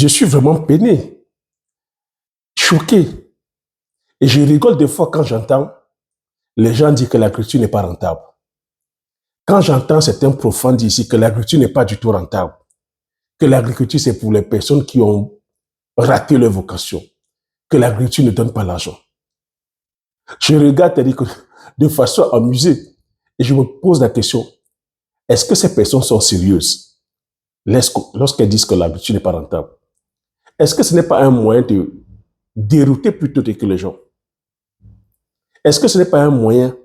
Je suis vraiment peiné, choqué. Et je rigole des fois quand j'entends les gens dire que l'agriculture n'est pas rentable. Quand j'entends certains profanes dire ici que l'agriculture n'est pas du tout rentable, que l'agriculture c'est pour les personnes qui ont raté leur vocation, que l'agriculture ne donne pas l'argent. Je regarde de façon amusée et je me pose la question, est-ce que ces personnes sont sérieuses lorsqu'elles disent que l'agriculture n'est pas rentable? Est-ce que ce n'est pas un moyen de dérouter plutôt que les gens? Est-ce que ce n'est pas un moyen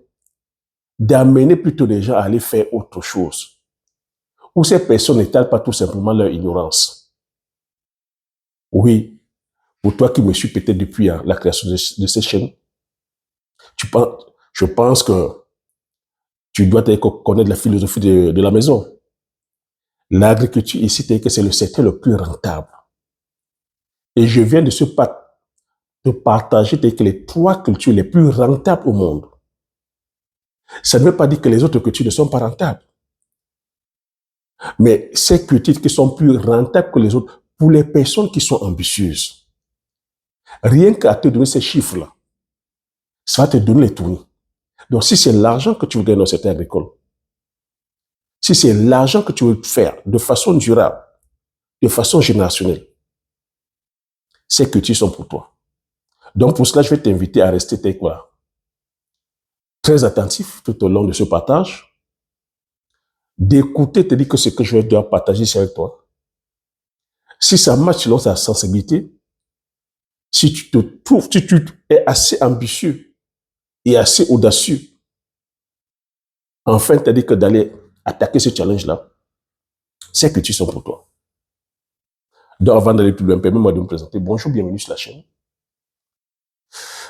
d'amener plutôt les gens à aller faire autre chose? Ou ces personnes n'étalent pas tout simplement leur ignorance? Oui, pour toi qui me suis peut-être depuis la création de ces chaînes, je pense que tu dois connaître la philosophie de la maison. L'agriculture ici, c'est le secteur le plus rentable. Et je viens de partager les 3 cultures les plus rentables au monde. Ça ne veut pas dire que les autres cultures ne sont pas rentables. Mais ces cultures qui sont plus rentables que les autres, pour les personnes qui sont ambitieuses, rien qu'à te donner ces chiffres-là, ça va te donner les tournis. Donc, si c'est l'argent que tu veux gagner dans le secteur agricole, si c'est l'argent que tu veux faire de façon durable, de façon générationnelle, ces cultures sont pour toi. Donc, pour cela, je vais t'inviter à rester très attentif tout au long de ce partage, d'écouter, te dire que ce que je vais devoir partager, c'est avec toi. Si ça marche selon ta sensibilité, si tu es assez ambitieux et assez audacieux, enfin, t'as dit que d'aller attaquer ce challenge-là, ces cultures sont pour toi. Donc, avant d'aller plus loin, permets-moi de me présenter. Bonjour, bienvenue sur la chaîne.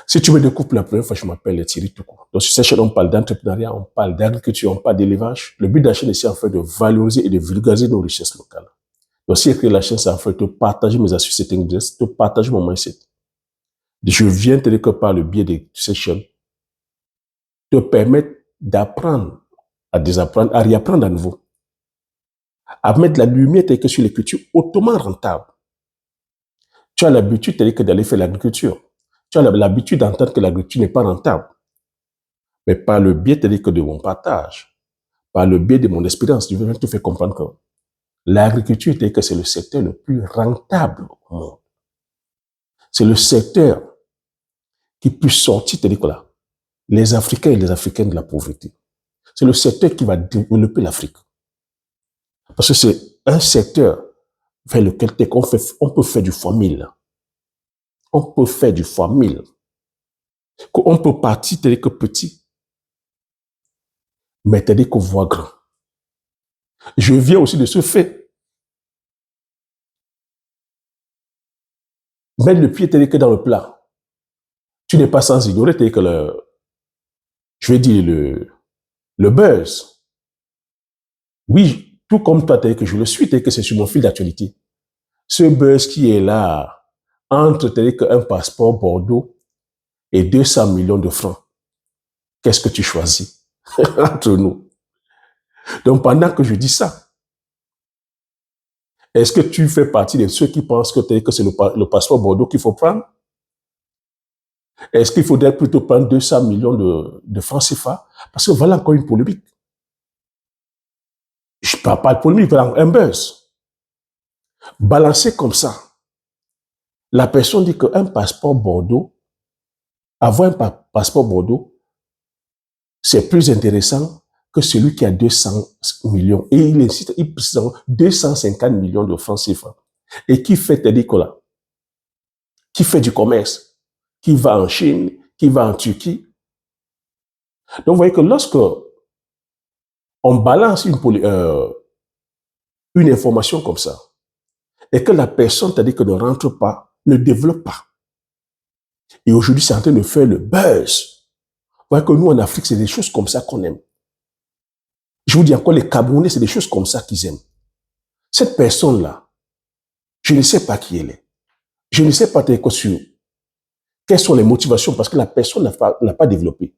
Si tu me découvres pour la première fois, je m'appelle Thierry Toukou. Donc, sur cette chaîne, on parle d'entrepreneuriat, on parle d'agriculture, on parle d'élevage. Le but de la chaîne, c'est en fait de valoriser et de vulgariser nos richesses locales. Donc, si j'ai créé la chaîne, c'est en fait de partager mes astuces et techniques, de partager mon mindset. Je viens te dire que par le biais de ces chaînes, te permettre d'apprendre à désapprendre, à réapprendre à nouveau, à mettre la lumière telle que sur les cultures hautement rentables. Tu as l'habitude d'aller faire l'agriculture. Tu as l'habitude d'entendre que l'agriculture n'est pas rentable. Mais par le biais de mon partage, par le biais de mon expérience, je vais te faire comprendre que l'agriculture c'est le secteur le plus rentable au monde. C'est le secteur qui peut sortir les Africains et les Africaines de la pauvreté. C'est le secteur qui va développer l'Afrique. Parce que c'est un secteur vers lequel on peut faire du fois 1000. On peut faire du fois 1000. On peut partir que petit, mais qu'on voit grand. Je viens aussi de ce fait. Mettre le pied que dans le plat. Tu n'es pas sans ignorer que le buzz. Oui, tout comme toi, que je le suis, que c'est sur mon fil d'actualité. Ce buzz qui est là, entre un passeport Bordeaux et 200 millions de francs. Qu'est-ce que tu choisis entre nous? Donc, pendant que je dis ça, est-ce que tu fais partie de ceux qui pensent que c'est le passeport Bordeaux qu'il faut prendre? Est-ce qu'il faudrait plutôt prendre 200 millions de francs CFA? Parce que voilà encore une polémique. Je ne parle pas de polémique, voilà un buzz. Balancé comme ça, la personne dit qu'un passeport Bordeaux, avoir un passeport Bordeaux, c'est plus intéressant que celui qui a 200 millions. Et il insiste, il précise 250 millions de francs CFA. Et qui fait qui fait du commerce, qui va en Chine, qui va en Turquie. Donc, vous voyez que lorsque on balance une information comme ça, et que la personne ne rentre pas, ne développe pas. Et aujourd'hui, c'est en train de faire le buzz. Vous voyez que nous, en Afrique, c'est des choses comme ça qu'on aime. Je vous dis encore, les Camerounais, c'est des choses comme ça qu'ils aiment. Cette personne-là, je ne sais pas qui elle est. Je ne sais pas quelles sont les motivations parce que la personne n'a pas développé.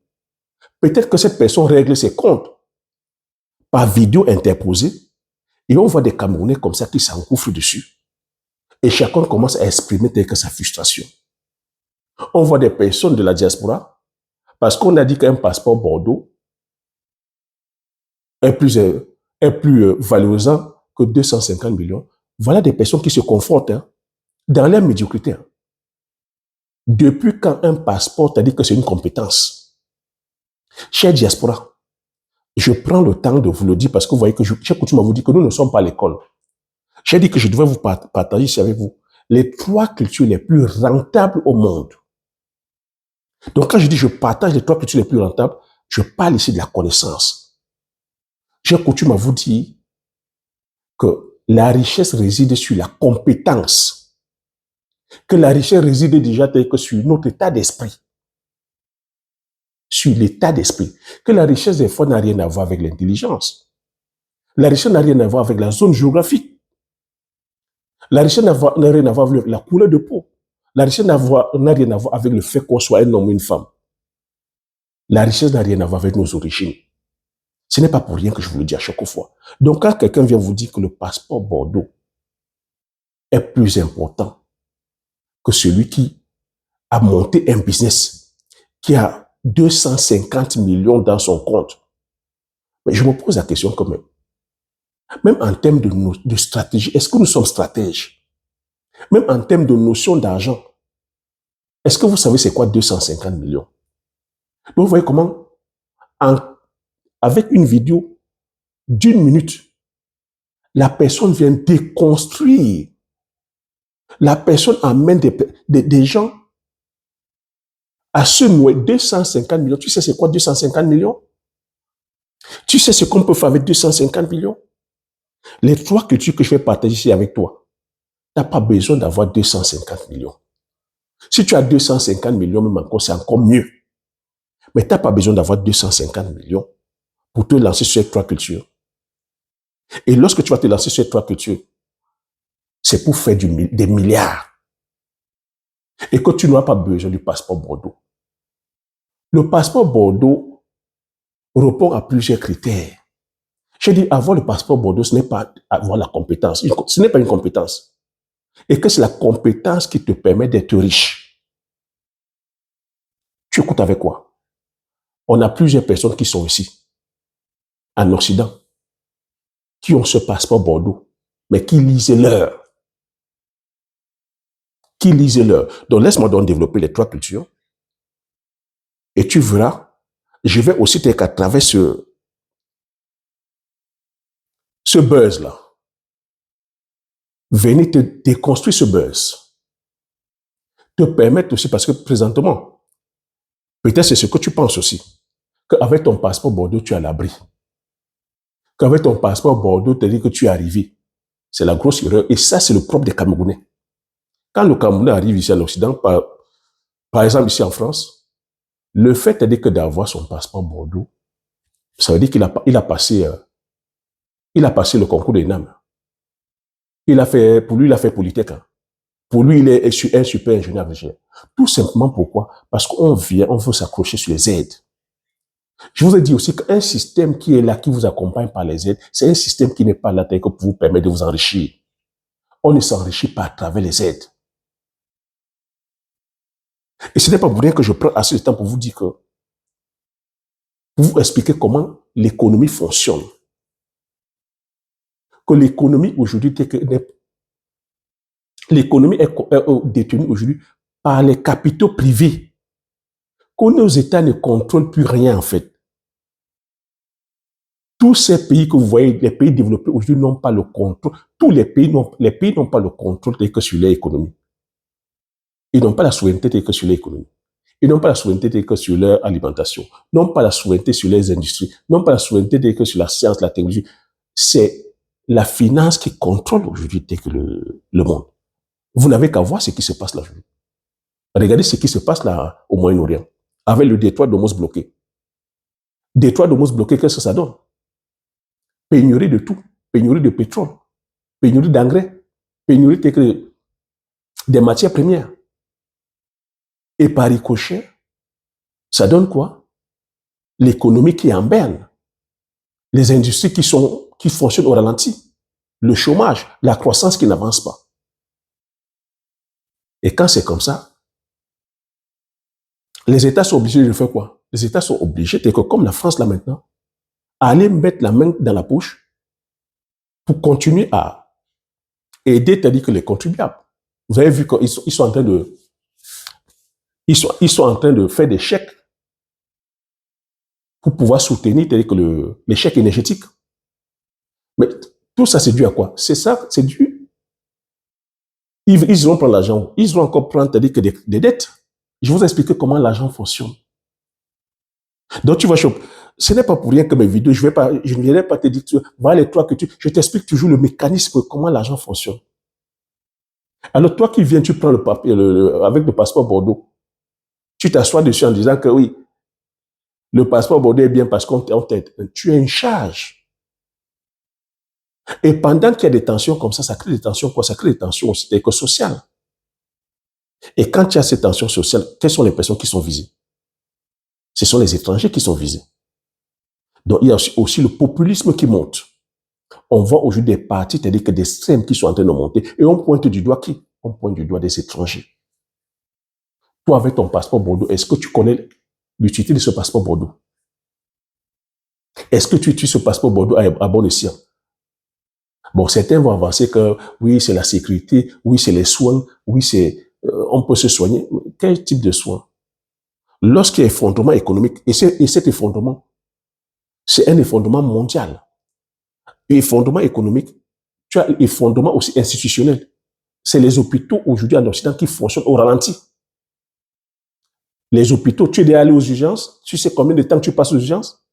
Peut-être que cette personne règle ses comptes par vidéo interposée et on voit des Camerounais comme ça qui s'engouffrent dessus. Et chacun commence à exprimer telle que sa frustration. On voit des personnes de la diaspora, parce qu'on a dit qu'un passeport Bordeaux est plus valorisant que 250 millions. Voilà des personnes qui se confrontent dans leur médiocrité. Depuis quand un passeport t'a dit que c'est une compétence? Chers diaspora, je prends le temps de vous le dire parce que vous voyez que j'ai coutume à vous dire que nous ne sommes pas à l'école. J'ai dit que je devais vous partager ici avec vous les 3 cultures les plus rentables au monde. Donc quand je dis je partage les 3 cultures les plus rentables, je parle ici de la connaissance. J'ai coutume à vous dire que la richesse réside sur la compétence, que la richesse réside déjà tel que sur notre état d'esprit, sur l'état d'esprit, que la richesse des fois n'a rien à voir avec l'intelligence. La richesse n'a rien à voir avec la zone géographique. La richesse n'a rien à voir avec la couleur de peau. La richesse n'a rien à voir avec le fait qu'on soit un homme ou une femme. La richesse n'a rien à voir avec nos origines. Ce n'est pas pour rien que je vous le dis à chaque fois. Donc, quand quelqu'un vient vous dire que le passeport Bordeaux est plus important que celui qui a monté un business, qui a 250 millions dans son compte, mais je me pose la question quand même. Même en termes de stratégie, est-ce que nous sommes stratèges? Même en termes de notion d'argent, est-ce que vous savez c'est quoi 250 millions? Donc, vous voyez comment, avec une vidéo d'1 minute, la personne vient déconstruire. La personne amène des gens à se nouer 250 millions. Tu sais c'est quoi 250 millions? Tu sais ce qu'on peut faire avec 250 millions? Les 3 cultures que je vais partager ici avec toi, tu n'as pas besoin d'avoir 250 millions. Si tu as 250 millions, même encore, c'est encore mieux. Mais tu n'as pas besoin d'avoir 250 millions pour te lancer sur ces 3 cultures. Et lorsque tu vas te lancer sur ces 3 cultures, c'est pour faire des milliards. Et que tu n'auras pas besoin du passeport Bordeaux. Le passeport Bordeaux répond à plusieurs critères. J'ai dit, avoir le passeport Bordeaux, ce n'est pas avoir la compétence. Ce n'est pas une compétence. Et que c'est la compétence qui te permet d'être riche. Tu écoutes avec quoi? On a plusieurs personnes qui sont ici, en Occident, qui ont ce passeport Bordeaux, mais qui lisent l'heure. Donc, laisse-moi donc développer les 3 cultures. Et tu verras, je vais aussi à travers ce buzz-là, venir te déconstruire ce buzz. Te permettre aussi, parce que présentement, peut-être c'est ce que tu penses aussi, qu'avec ton passeport Bordeaux, tu es à l'abri. Qu'avec ton passeport Bordeaux, tu dis que tu es arrivé. C'est la grosse erreur. Et ça, c'est le propre des Camerounais. Quand le Camerounais arrive ici en Occident, par exemple ici en France, le fait que d'avoir son passeport Bordeaux, ça veut dire qu'il a passé le concours des NAM. Pour lui, il a fait Polytech. Pour lui, il est un super ingénieur. Tout simplement pourquoi? Parce qu'on veut s'accrocher sur les aides. Je vous ai dit aussi qu'un système qui est là, qui vous accompagne par les aides, c'est un système qui n'est pas là pour vous permettre de vous enrichir. On ne s'enrichit pas à travers les aides. Et ce n'est pas pour rien que je prends assez de temps pour vous dire que, pour vous expliquer comment l'économie fonctionne. Que l'économie aujourd'hui, l'économie est détenue aujourd'hui par les capitaux privés. Que nos États ne contrôlent plus rien en fait. Tous ces pays que vous voyez, les pays développés aujourd'hui n'ont pas le contrôle. Tous les pays n'ont pas le contrôle tel que sur l'économie. Ils n'ont pas la souveraineté tel que sur l'économie. Ils n'ont pas la souveraineté tel que sur leur alimentation. N'ont pas la souveraineté sur les industries. N'ont pas la souveraineté tel que sur la science, la technologie. C'est la finance qui contrôle aujourd'hui tel que le monde. Vous n'avez qu'à voir ce qui se passe là aujourd'hui. Regardez ce qui se passe là au Moyen-Orient. Avec le détroit d'Ormuz bloqué. Détroit d'Ormuz bloqué, qu'est-ce que ça donne? Pénurie de tout. Pénurie de pétrole. Pénurie d'engrais. Pénurie des matières premières. Et par ricochet, ça donne quoi? L'économie qui est en berne. Les industries qui fonctionnent au ralenti. Le chômage, la croissance qui n'avance pas. Et quand c'est comme ça, les États sont obligés de faire quoi? Les États sont obligés, comme la France là maintenant, à aller mettre la main dans la poche pour continuer à aider, c'est-à-dire que les contribuables. Vous avez vu qu'ils sont en train de, ils sont en train de faire des chèques pour pouvoir soutenir, c'est-à-dire que les chèques énergétiques. Mais tout ça, c'est dû à quoi? C'est ça, c'est dû. Ils vont prendre l'argent. Ils vont encore prendre, c'est-à-dire que des dettes. Je vous explique comment l'argent fonctionne. Donc, tu vois, ce n'est pas pour rien que mes vidéos, je ne viendrai pas te dire, voilà les trois je t'explique toujours le mécanisme, comment l'argent fonctionne. Alors, toi qui viens, tu prends le papier, avec le passeport Bordeaux, tu t'assois dessus en disant que oui, le passeport Bordeaux est bien parce qu'on t'aide. Tu as une charge. Et pendant qu'il y a des tensions comme ça crée des tensions quoi? Ça crée des tensions aussi sociales. Et quand il y a ces tensions sociales, quelles sont les personnes qui sont visées? Ce sont les étrangers qui sont visés. Donc, il y a aussi le populisme qui monte. On voit aujourd'hui des partis, c'est-à-dire que des extrêmes qui sont en train de monter, et on pointe du doigt qui? On pointe du doigt des étrangers. Toi, avec ton passeport Bordeaux, est-ce que tu connais l'utilité de ce passeport Bordeaux? Est-ce que tu utilises ce passeport Bordeaux à bon escient? Bon, certains vont avancer que oui, c'est la sécurité, oui, c'est les soins, oui, on peut se soigner. Quel type de soins? Lorsqu'il y a effondrement économique, et cet effondrement, c'est un effondrement mondial. Et effondrement économique, tu as effondrement aussi institutionnel. C'est les hôpitaux aujourd'hui en Occident qui fonctionnent au ralenti. Les hôpitaux, tu es déjà allé aux urgences, tu sais combien de temps tu passes aux urgences?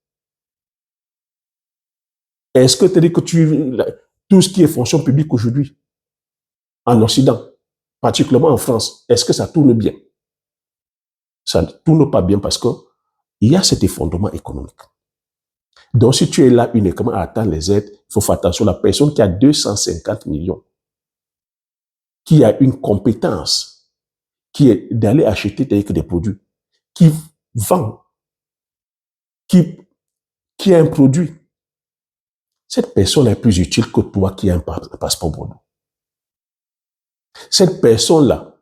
Est-ce que tu dis que tout ce qui est fonction publique aujourd'hui, en Occident, particulièrement en France, est-ce que ça tourne bien? Ça ne tourne pas bien parce qu'il y a cet effondrement économique. Donc, si tu es là uniquement à attendre les aides, il faut faire attention. La personne qui a 250 millions, qui a une compétence, qui est d'aller acheter des produits, qui vend, qui a un produit, cette personne est plus utile que toi qui as un passeport Bordeaux. Cette personne-là,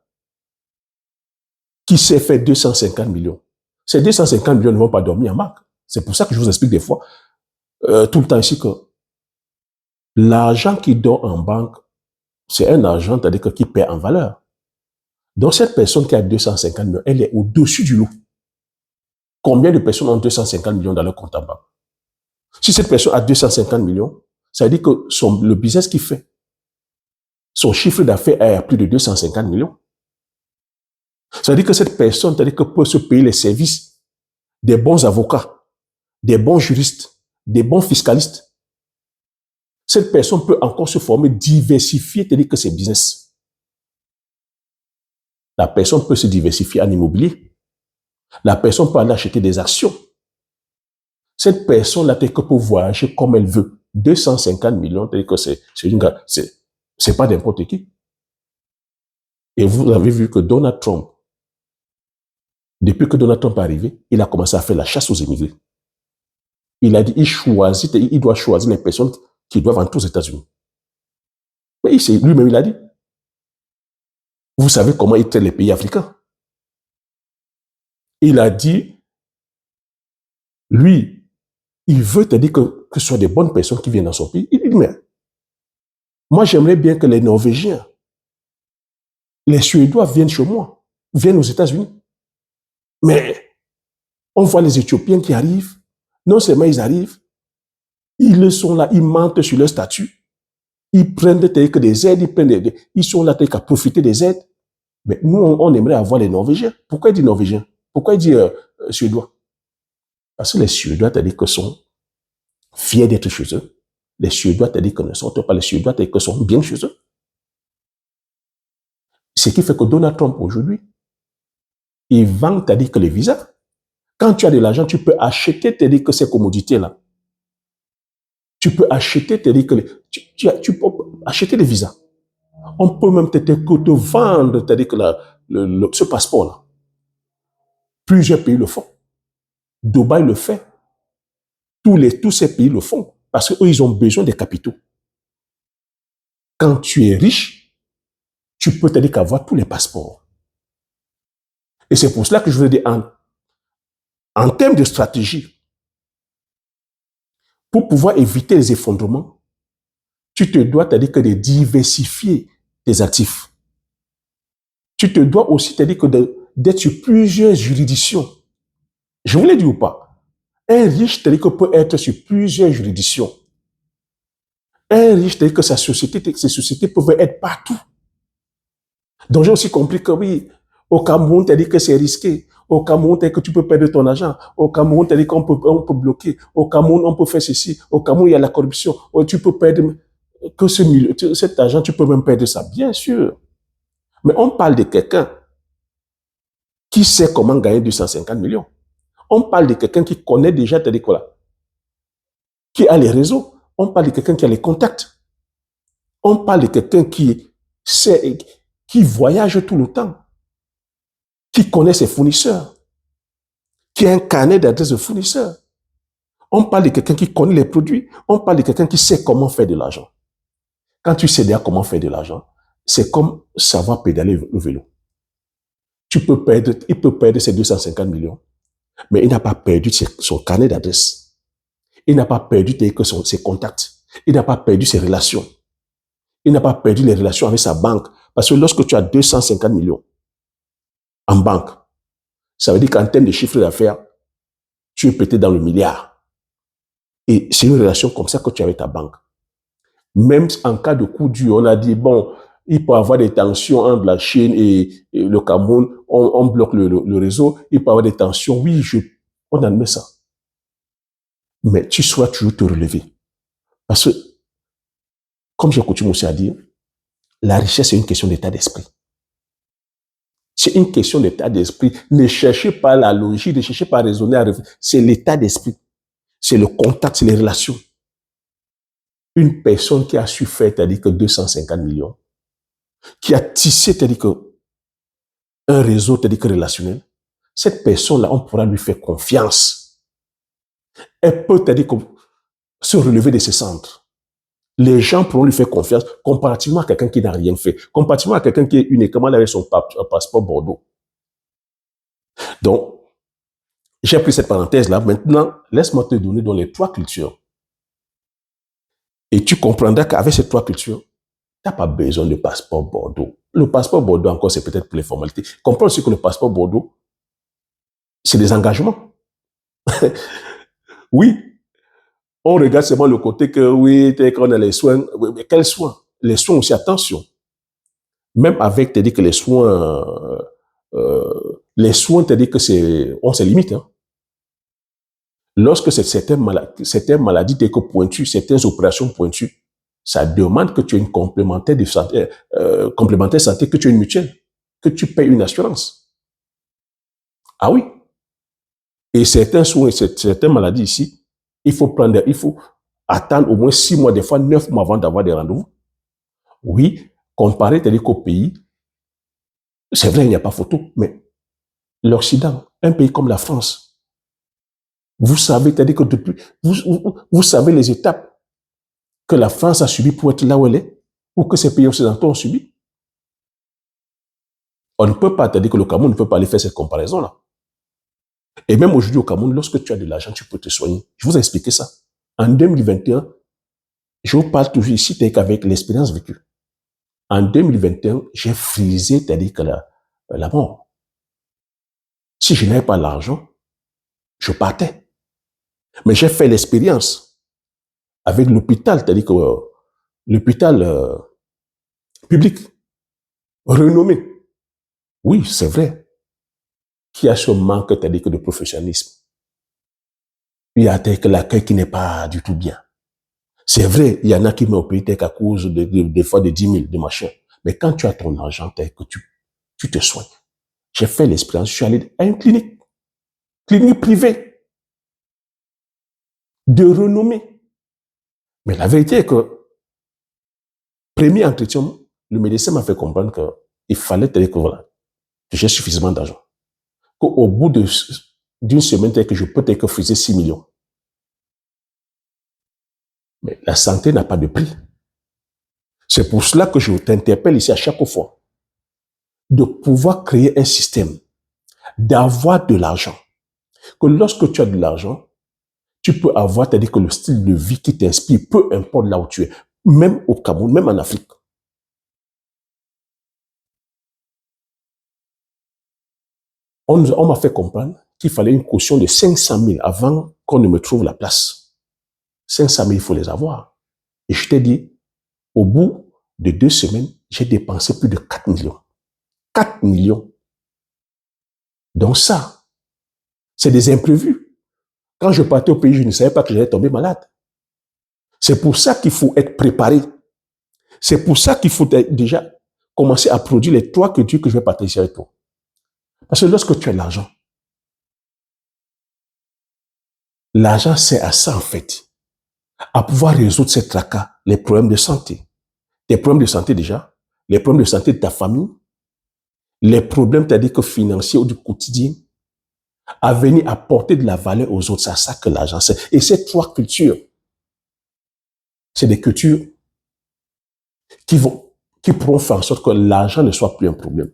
qui s'est fait 250 millions, ces 250 millions ne vont pas dormir en banque. C'est pour ça que je vous explique des fois, tout le temps ici, que l'argent qui dort en banque, c'est un argent, c'est-à-dire qui perd en valeur. Donc, cette personne qui a 250 millions, elle est au-dessus du lot. Combien de personnes ont 250 millions dans leur compte en banque? Si cette personne a 250 millions, ça veut dire que le business qu'il fait, son chiffre d'affaires est à plus de 250 millions. Ça veut dire que cette personne, c'est-à-dire que peut se payer les services des bons avocats, des bons juristes, des bons fiscalistes. Cette personne peut encore se former, diversifier, c'est-à-dire que c'est business. La personne peut se diversifier en immobilier. La personne peut aller acheter des actions. Cette personne-là, peut voyager comme elle veut. 250 millions, c'est-à-dire que c'est pas n'importe qui. Et vous avez vu que Donald Trump, depuis que Donald Trump est arrivé, il a commencé à faire la chasse aux immigrés. Il a dit, il doit choisir les personnes qui doivent entrer aux États-Unis. Mais lui-même, il a dit. Vous savez comment il traite les pays africains. Il a dit, lui, il veut te dire que ce soit des bonnes personnes qui viennent dans son pays. Il dit, mais moi, j'aimerais bien que les Norvégiens, les Suédois viennent chez moi, viennent aux États-Unis. Mais on voit les Éthiopiens qui arrivent. Non seulement ils arrivent, ils sont là, ils mentent sur leur statut. Ils prennent des aides, ils sont là à profiter des aides. Mais nous, on aimerait avoir les Norvégiens. Pourquoi il dit Norvégiens? Pourquoi il dit Suédois? Parce que les Suédois, c'est-à-dire que sont fiers d'être chez eux. Les Suédois, c'est-à-dire que ne sont pas les Suédois, c'est-à-dire que sont bien chez eux. Ce qui fait que Donald Trump, aujourd'hui, il vend, c'est-à-dire que les visas. Quand tu as de l'argent, tu peux acheter, c'est-à-dire que ces commodités-là. Tu peux acheter, c'est-à-dire que tu peux acheter des visas. On peut même peut-être te vendre, c'est-à-dire que ce passeport-là. Plusieurs pays le font. Dubaï le fait. Tous ces pays le font. Parce qu'eux, ils ont besoin des capitaux. Quand tu es riche, tu peux t'aider qu'avoir tous les passeports. Et c'est pour cela que je veux dire, en termes de stratégie, pour pouvoir éviter les effondrements, tu te dois, t'as dit que de diversifier tes actifs. Tu te dois aussi, t'as dit que d'être sur plusieurs juridictions. Je vous l'ai dit ou pas? Un riche, t'as dit que peut être sur plusieurs juridictions. Un riche, t'as dit que ses sociétés peuvent être partout. Donc j'ai aussi compris que oui, au Cameroun, t'as dit que c'est risqué. Au Cameroun, t'as dit que tu peux perdre ton argent. Au Cameroun, t'as dit qu'on peut bloquer. Au Cameroun, on peut faire ceci. Au Cameroun, il y a la corruption. Oh, tu peux perdre que cet argent, tu peux même perdre ça, bien sûr. Mais on parle de quelqu'un qui sait comment gagner 250 millions. On parle de quelqu'un qui connaît déjà, t'as dit quoi là, qui a les réseaux. On parle de quelqu'un qui a les contacts. On parle de quelqu'un qui sait, qui voyage tout le temps, qui connaît ses fournisseurs, qui a un carnet d'adresses de fournisseurs. On parle de quelqu'un qui connaît les produits. On parle de quelqu'un qui sait comment faire de l'argent. Quand tu sais déjà comment faire de l'argent, c'est comme savoir pédaler le vélo. Il peut perdre ses 250 millions, mais il n'a pas perdu son carnet d'adresses. Il n'a pas perdu ses contacts. Il n'a pas perdu ses relations. Il n'a pas perdu les relations avec sa banque. Parce que lorsque tu as 250 millions en banque, ça veut dire qu'en termes de chiffre d'affaires, tu es peut-être dans le milliard. Et c'est une relation comme ça que tu as avec ta banque. Même en cas de coup dur, on a dit, bon, il peut y avoir des tensions entre la Chine et le Cameroun, on bloque le réseau, il peut y avoir des tensions, oui, on admet ça. Mais tu souhaites toujours te relever. Parce que, comme j'ai coutume aussi à dire, la richesse est une question d'état d'esprit. C'est une question d'état d'esprit. Ne cherchez pas la logique, ne cherchez pas à raisonner, c'est l'état d'esprit. C'est le contact, c'est les relations. Une personne qui a su faire, c'est-à-dire que 250 millions, qui a tissé, c'est-à-dire que un réseau, c'est-à-dire que relationnel, cette personne-là, on pourra lui faire confiance. Elle peut, c'est-à-dire que se relever de ses centres. Les gens pourront lui faire confiance comparativement à quelqu'un qui n'a rien fait, comparativement à quelqu'un qui est uniquement là avec son passeport Bordeaux. Donc, j'ai pris cette parenthèse-là. Maintenant, laisse-moi te donner dans les 3 cultures. Et tu comprendras qu'avec ces 3 cultures, tu n'as pas besoin de passeport Bordeaux. Le passeport Bordeaux, encore, c'est peut-être pour les formalités. Comprends aussi que le passeport Bordeaux, c'est des engagements. Oui, on regarde seulement le côté que, oui, qu'on a les soins. Mais quels soins? Les soins aussi, attention. Même avec, tu dis que les soins, tu dis que on se limite, hein. Lorsque c'est certaines maladies pointues, certaines opérations pointues, ça demande que tu aies une complémentaire de santé, complémentaire santé, que tu aies une mutuelle, que tu payes une assurance. Ah oui. Et certains soins, certaines maladies ici, il faut attendre au moins 6 mois, des fois 9 mois avant d'avoir des rendez-vous. Oui, comparé, c'est-à-dire qu'au pays, c'est vrai, il n'y a pas photo, mais l'Occident, un pays comme la France, vous savez, c'est-à-dire que depuis, vous savez les étapes que la France a subies pour être là où elle est, ou que ces pays occidentaux ont subi. On ne peut pas, c'est-à-dire que le Cameroun ne peut pas aller faire cette comparaison-là. Et même aujourd'hui au Cameroun, lorsque tu as de l'argent, tu peux te soigner. Je vous ai expliqué ça. En 2021, je vous parle toujours ici, avec l'expérience vécue. En 2021, j'ai frisé, c'est-à-dire que la mort. Si je n'avais pas l'argent, je partais. Mais j'ai fait l'expérience avec l'hôpital, c'est-à-dire que l'hôpital public, renommé. Oui, c'est vrai, qu'il y a ce manque, c'est-à-dire que de professionnalisme. Il y a que l'accueil qui n'est pas du tout bien. C'est vrai, il y en a qui m'ont payé à cause des fois de 10 000, de machin. Mais quand tu as ton argent, que tu te soignes. J'ai fait l'expérience, je suis allé à une clinique privée, de renommée. Mais la vérité est que, premier entretien, le médecin m'a fait comprendre qu'il fallait que voilà, que j'ai suffisamment d'argent. Qu'au bout d'une semaine, que je peux que friser 6 millions. Mais la santé n'a pas de prix. C'est pour cela que je t'interpelle ici à chaque fois. de pouvoir créer un système, d'avoir de l'argent. Que lorsque tu as de l'argent, tu peux avoir, c'est-à-dire que le style de vie qui t'inspire, peu importe là où tu es, même au Cameroun, même en Afrique. On m'a fait comprendre qu'il fallait une caution de 500 000 avant qu'on ne me trouve la place. 500 000, il faut les avoir. Et je t'ai dit, au bout de 2 semaines, j'ai dépensé plus de 4 millions. 4 millions. Donc ça, c'est des imprévus. Quand je partais au pays, je ne savais pas que j'allais tomber malade. C'est pour ça qu'il faut être préparé. C'est pour ça qu'il faut déjà commencer à produire les 3 cultures que je vais partager avec toi. Parce que lorsque tu as l'argent sert à ça en fait, à pouvoir résoudre ces tracas, les problèmes de santé. Tes problèmes de santé déjà, les problèmes de santé de ta famille, les problèmes, c'est-à-dire que financiers ou du quotidien, à venir apporter de la valeur aux autres. C'est à ça que l'argent sert. Et ces 3 cultures, c'est des cultures qui pourront faire en sorte que l'argent ne soit plus un problème.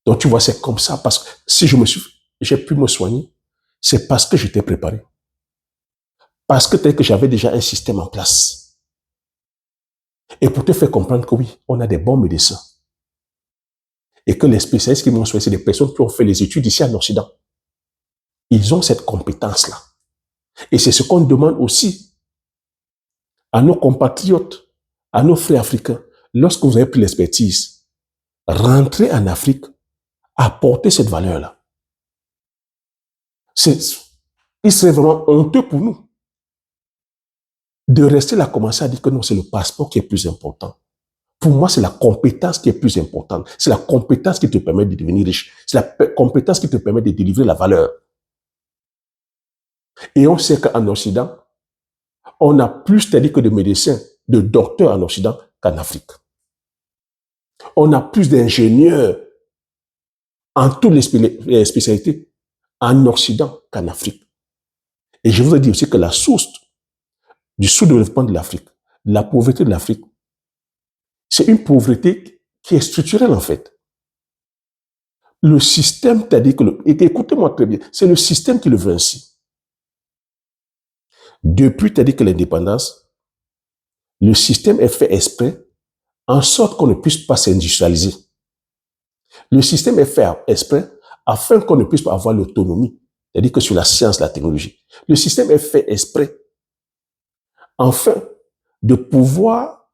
Donc tu vois, c'est comme ça, parce que si j'ai pu me soigner, c'est parce que j'étais préparé. Parce que peut-être que j'avais déjà un système en place. Et pour te faire comprendre que oui, on a des bons médecins. Et que les spécialistes qui m'ont soigné, c'est des personnes qui ont fait les études ici en Occident. Ils ont cette compétence-là. Et c'est ce qu'on demande aussi à nos compatriotes, à nos frères africains. Lorsque vous avez pris l'expertise, rentrez en Afrique, apportez cette valeur-là. Il serait vraiment honteux pour nous de rester là, commencer à dire que non, c'est le passeport qui est plus important. Pour moi, c'est la compétence qui est plus importante. C'est la compétence qui te permet de devenir riche. C'est la compétence qui te permet de délivrer la valeur. Et on sait qu'en Occident, on a plus, c'est-à-dire que de médecins, de docteurs en Occident qu'en Afrique. On a plus d'ingénieurs en toutes les spécialités en Occident qu'en Afrique. Et je voudrais dire aussi que la source du sous-développement de l'Afrique, la pauvreté de l'Afrique, c'est une pauvreté qui est structurelle en fait. Le système, c'est-à-dire que, écoutez-moi très bien, c'est le système qui le veut ainsi. Depuis, c'est-à-dire que l'indépendance, le système est fait exprès en sorte qu'on ne puisse pas s'industrialiser. Le système est fait exprès afin qu'on ne puisse pas avoir l'autonomie, c'est-à-dire que sur la science, la technologie. Le système est fait exprès afin de pouvoir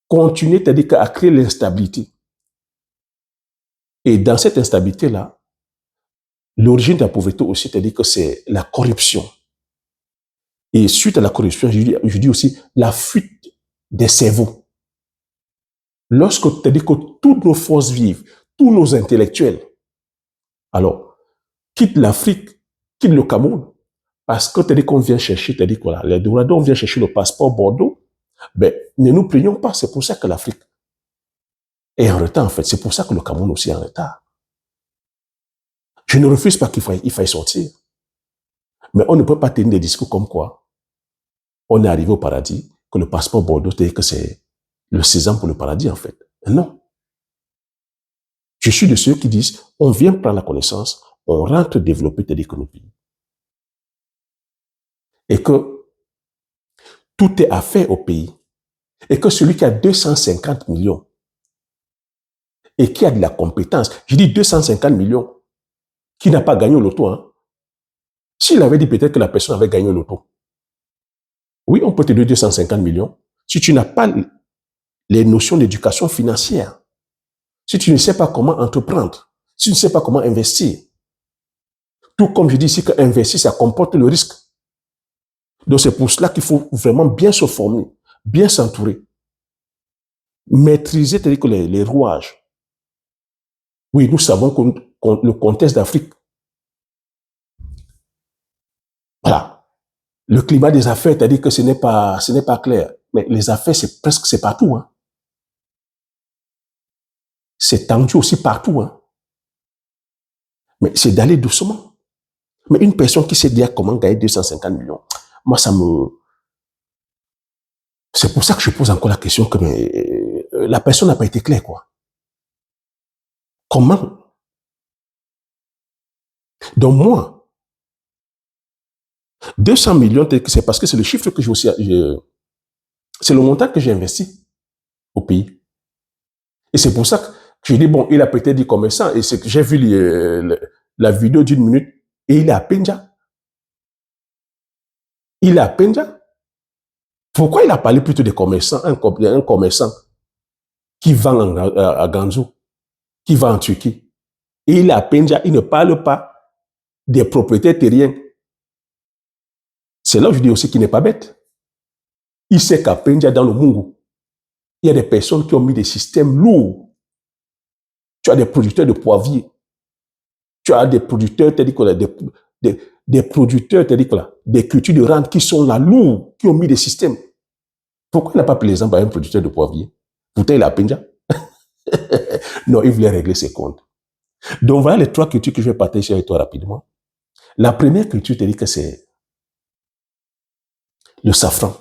continuer, c'est-à-dire à créer l'instabilité. Et dans cette instabilité-là, l'origine de la pauvreté aussi, c'est-à-dire que c'est la corruption. Et suite à la corruption, je dis aussi la fuite des cerveaux. Lorsque, c'est-à-dire que toutes nos forces vives, tous nos intellectuels, alors, quittent l'Afrique, quittent le Cameroun, parce que, c'est-à-dire qu'on vient chercher, c'est-à-dire que les Douradons, on vient chercher le passeport Bordeaux, ben, ne nous plaignons pas, c'est pour ça que l'Afrique est en retard, en fait. C'est pour ça que le Cameroun aussi est en retard. Je ne refuse pas qu'il faille sortir. Mais on ne peut pas tenir des discours comme quoi on est arrivé au paradis, que le passeport Bordeaux, c'est-à-dire que c'est le sésame pour le paradis, en fait. Non. Je suis de ceux qui disent, on vient prendre la connaissance, on rentre développer l'économie. Et que tout est à faire au pays. Et que celui qui a 250 millions et qui a de la compétence, je dis 250 millions, qui n'a pas gagné au loto, hein. S'il avait dit peut-être que la personne avait gagné au loto, oui, on peut te donner 250 millions. Si tu n'as pas les notions d'éducation financière, si tu ne sais pas comment entreprendre, si tu ne sais pas comment investir, tout comme je dis ici qu'investir, ça comporte le risque. Donc c'est pour cela qu'il faut vraiment bien se former, bien s'entourer, maîtriser les rouages. Oui, nous savons que le contexte d'Afrique, voilà, le climat des affaires, c'est-à-dire que ce n'est pas clair. Mais les affaires, c'est partout, hein. C'est tendu aussi partout, hein. Mais c'est d'aller doucement. Mais une personne qui sait dire comment gagner 250 millions, moi, c'est pour ça que je pose encore la question que la personne n'a pas été claire, quoi. Comment? Donc moi, 200 millions, c'est parce que c'est le chiffre que c'est le montant que j'ai investi au pays. Et c'est pour ça que je dis, bon, il a peut-être dit commerçant, et c'est que j'ai vu la vidéo d'1 minute, et il est à Penja. Il est à Penja. Pourquoi il a parlé plutôt des commerçants, un commerçant qui vend à Ganzou, qui vend en Turquie? Et il est à Penja, il ne parle pas des propriétaires terriens. C'est là où je dis aussi qu'il n'est pas bête. Il sait qu'à Penja, dans le Mungu, il y a des personnes qui ont mis des systèmes lourds. Tu as des producteurs de poivriers. Tu as des producteurs, des producteurs, des cultures de rente qui sont là, lourds, qui ont mis des systèmes. Pourquoi il n'a pas pris l'exemple à un producteur de poivrier? Pourtant, il a Penja. Non, il voulait régler ses comptes. Donc, voilà les 3 cultures que je vais partager avec toi rapidement. La première culture, c'est le safran.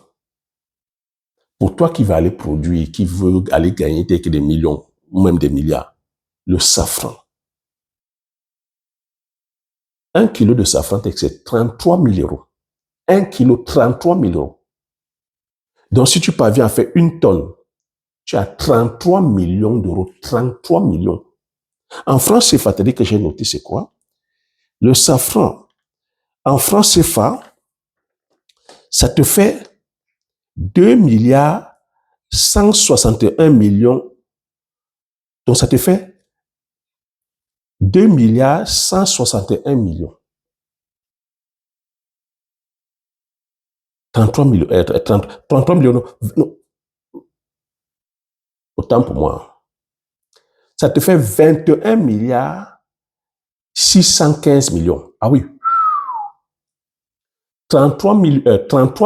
Pour toi qui vas aller produire, qui veut aller gagner des millions, ou même des milliards, le safran. 1 kilo de safran, c'est 33 000 euros. 1 kilo, 33 000 euros. Donc, si tu parviens à faire 1 tonne, tu as 33 millions d'euros. 33 millions. En France CFA, que j'ai noté, c'est quoi? Le safran, en France CFA, ça te fait 2 milliards 161 millions. Donc, ça te fait 2 milliards 161 millions. 33 millions, 33 millions, non. Autant pour moi. Ça te fait 21 milliards 615 millions. Ah oui. 33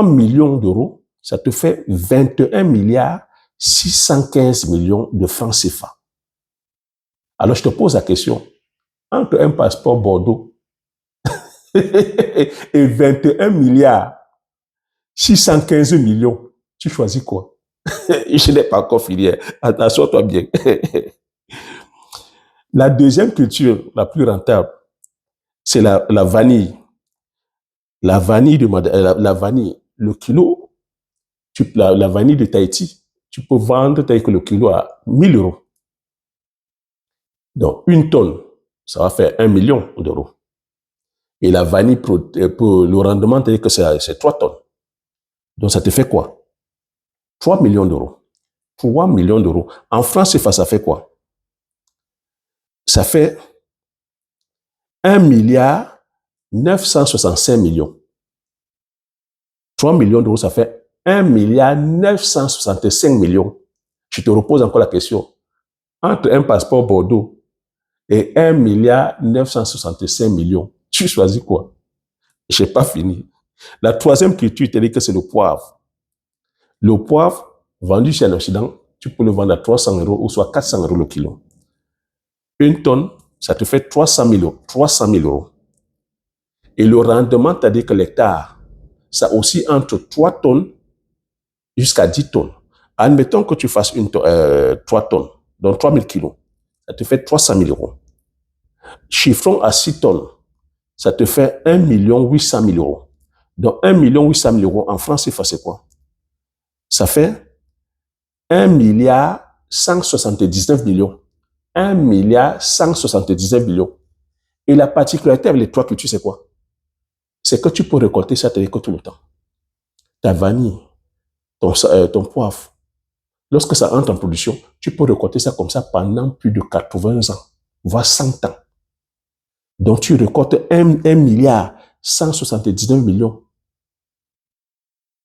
millions d'euros, ça te fait 21 milliards 615 millions de francs CFA. Alors, je te pose la question. Entre un passeport Bordeaux et 21 milliards 615 millions, tu choisis quoi? Je n'ai pas encore fini. Attention-toi bien. La deuxième culture la plus rentable, c'est la vanille. La vanille, la vanille, le kilo, la vanille de Tahiti, tu peux vendre le kilo à 1 000 euros. Donc, 1 tonne, ça va faire 1 million d'euros. Et la vanille, pour le rendement, c'est 3 tonnes. Donc, ça te fait quoi? 3 millions d'euros. 3 millions d'euros. En France, ça fait quoi? Ça fait 1 milliard 965 millions. 3 millions d'euros, ça fait 1 milliard 965 millions. Je te repose encore la question. Entre un passeport Bordeaux et 1 milliard 965 millions, tu choisis quoi? Je n'ai pas fini. La troisième culture, c'est le poivre. Le poivre, vendu chez un Occident, tu peux le vendre à 300 euros ou soit 400 euros le kilo. 1 tonne, ça te fait 300 000 euros. 300 000 euros. Et le rendement, c'est-à-dire que l'hectare, ça aussi entre 3 tonnes jusqu'à 10 tonnes. Admettons que tu fasses 3 tonnes, donc 3 000 kilos. Ça te fait 300 000 euros. Chiffrons à 6 tonnes, ça te fait 1 800 000 euros. Donc 1 800 000 euros, en France, c'est quoi? Ça fait 1 milliard 179 millions. 1 milliard 179 millions. Et la particularité avec les 3 cultures, c'est quoi? C'est que tu peux récolter ça tout le temps. Ta vanille, ton poivre, lorsque ça entre en production, tu peux récolter ça comme ça pendant plus de 80 ans, voire 100 ans. Donc, tu récoltes 1 milliard 179 millions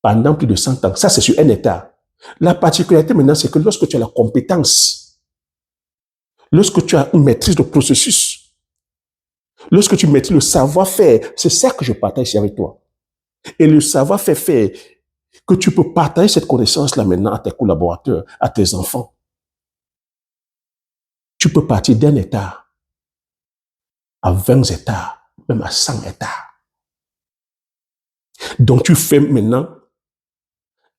pendant plus de 100 ans. Ça, c'est sur un hectare. La particularité maintenant, c'est que lorsque tu as la compétence, lorsque tu as une maîtrise de processus, lorsque tu maîtrises le savoir-faire, c'est ça que je partage ici avec toi. Et le savoir-faire fait que tu peux partager cette connaissance-là maintenant à tes collaborateurs, à tes enfants. Tu peux partir d'un hectare à 20 hectares, même à 100 hectares. Donc, tu fais maintenant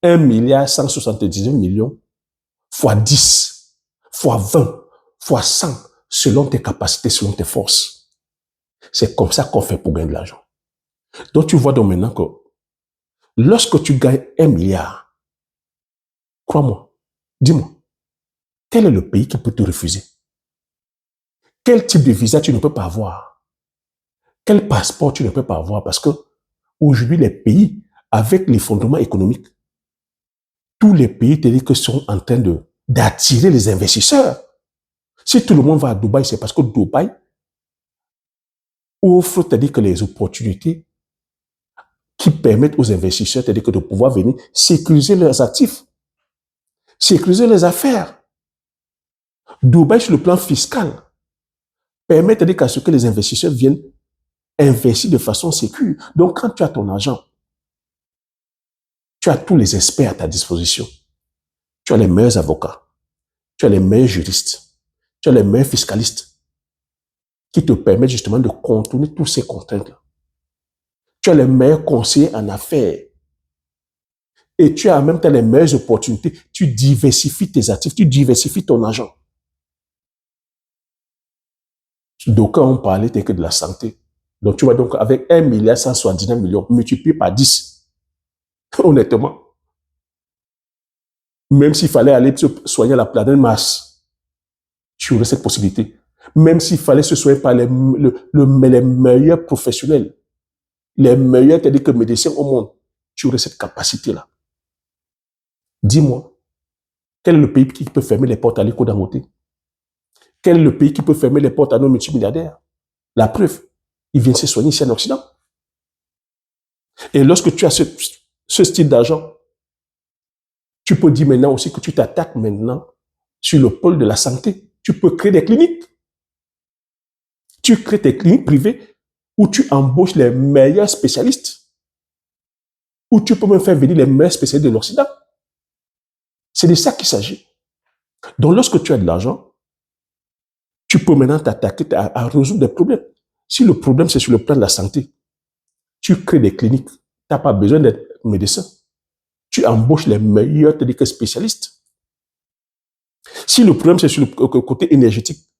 1 milliard 179 millions fois 10, fois 20, fois 100, selon tes capacités, selon tes forces. C'est comme ça qu'on fait pour gagner de l'argent. Donc, tu vois donc maintenant que lorsque tu gagnes 1 milliard, crois-moi, dis-moi, quel est le pays qui peut te refuser? Quel type de visa tu ne peux pas avoir? Quel passeport tu ne peux pas avoir? Parce que aujourd'hui, les pays, avec les fondements économiques, tous les pays sont en train d'attirer les investisseurs. Si tout le monde va à Dubaï, c'est parce que Dubaï offre, c'est-à-dire que les opportunités qui permettent aux investisseurs, c'est-à-dire que de pouvoir venir sécuriser leurs actifs, sécuriser les affaires. Dubaï, sur le plan fiscal, permet, c'est-à-dire qu'à ce que les investisseurs viennent investir de façon sécure. Donc, quand tu as ton argent, tu as tous les experts à ta disposition. Tu as les meilleurs avocats, tu as les meilleurs juristes, tu as les meilleurs fiscalistes qui te permettent justement de contourner tous ces contraintes-là. Tu as les meilleurs conseillers en affaires et tu as en même temps les meilleures opportunités. Tu diversifies tes actifs, tu diversifies ton argent. D'aucuns ont parlé que de la santé. Donc tu vois, donc avec 1,179 milliard multiplié par 10, honnêtement, même s'il fallait aller se soigner la planète Mars, tu aurais cette possibilité. Même s'il fallait se soigner par les meilleurs professionnels, les meilleurs médecins au monde, tu aurais cette capacité-là. Dis-moi, quel est le pays qui peut fermer les portes à l'Éco Dangote? Quel est le pays qui peut fermer les portes à nos multimilliardaires? La preuve, ils viennent se soigner ici en Occident. Et lorsque tu as ce style d'argent, tu peux dire maintenant aussi que tu t'attaques maintenant sur le pôle de la santé. Tu peux créer des cliniques. Tu crées tes cliniques privées où tu embauches les meilleurs spécialistes, où tu peux même faire venir les meilleurs spécialistes de l'Occident. C'est de ça qu'il s'agit. Donc, lorsque tu as de l'argent, tu peux maintenant t'attaquer à résoudre des problèmes. Si le problème, c'est sur le plan de la santé, tu crées des cliniques. Tu n'as pas besoin d'être médecin. Tu embauches les meilleurs spécialistes. Si le problème, c'est sur le côté énergétique,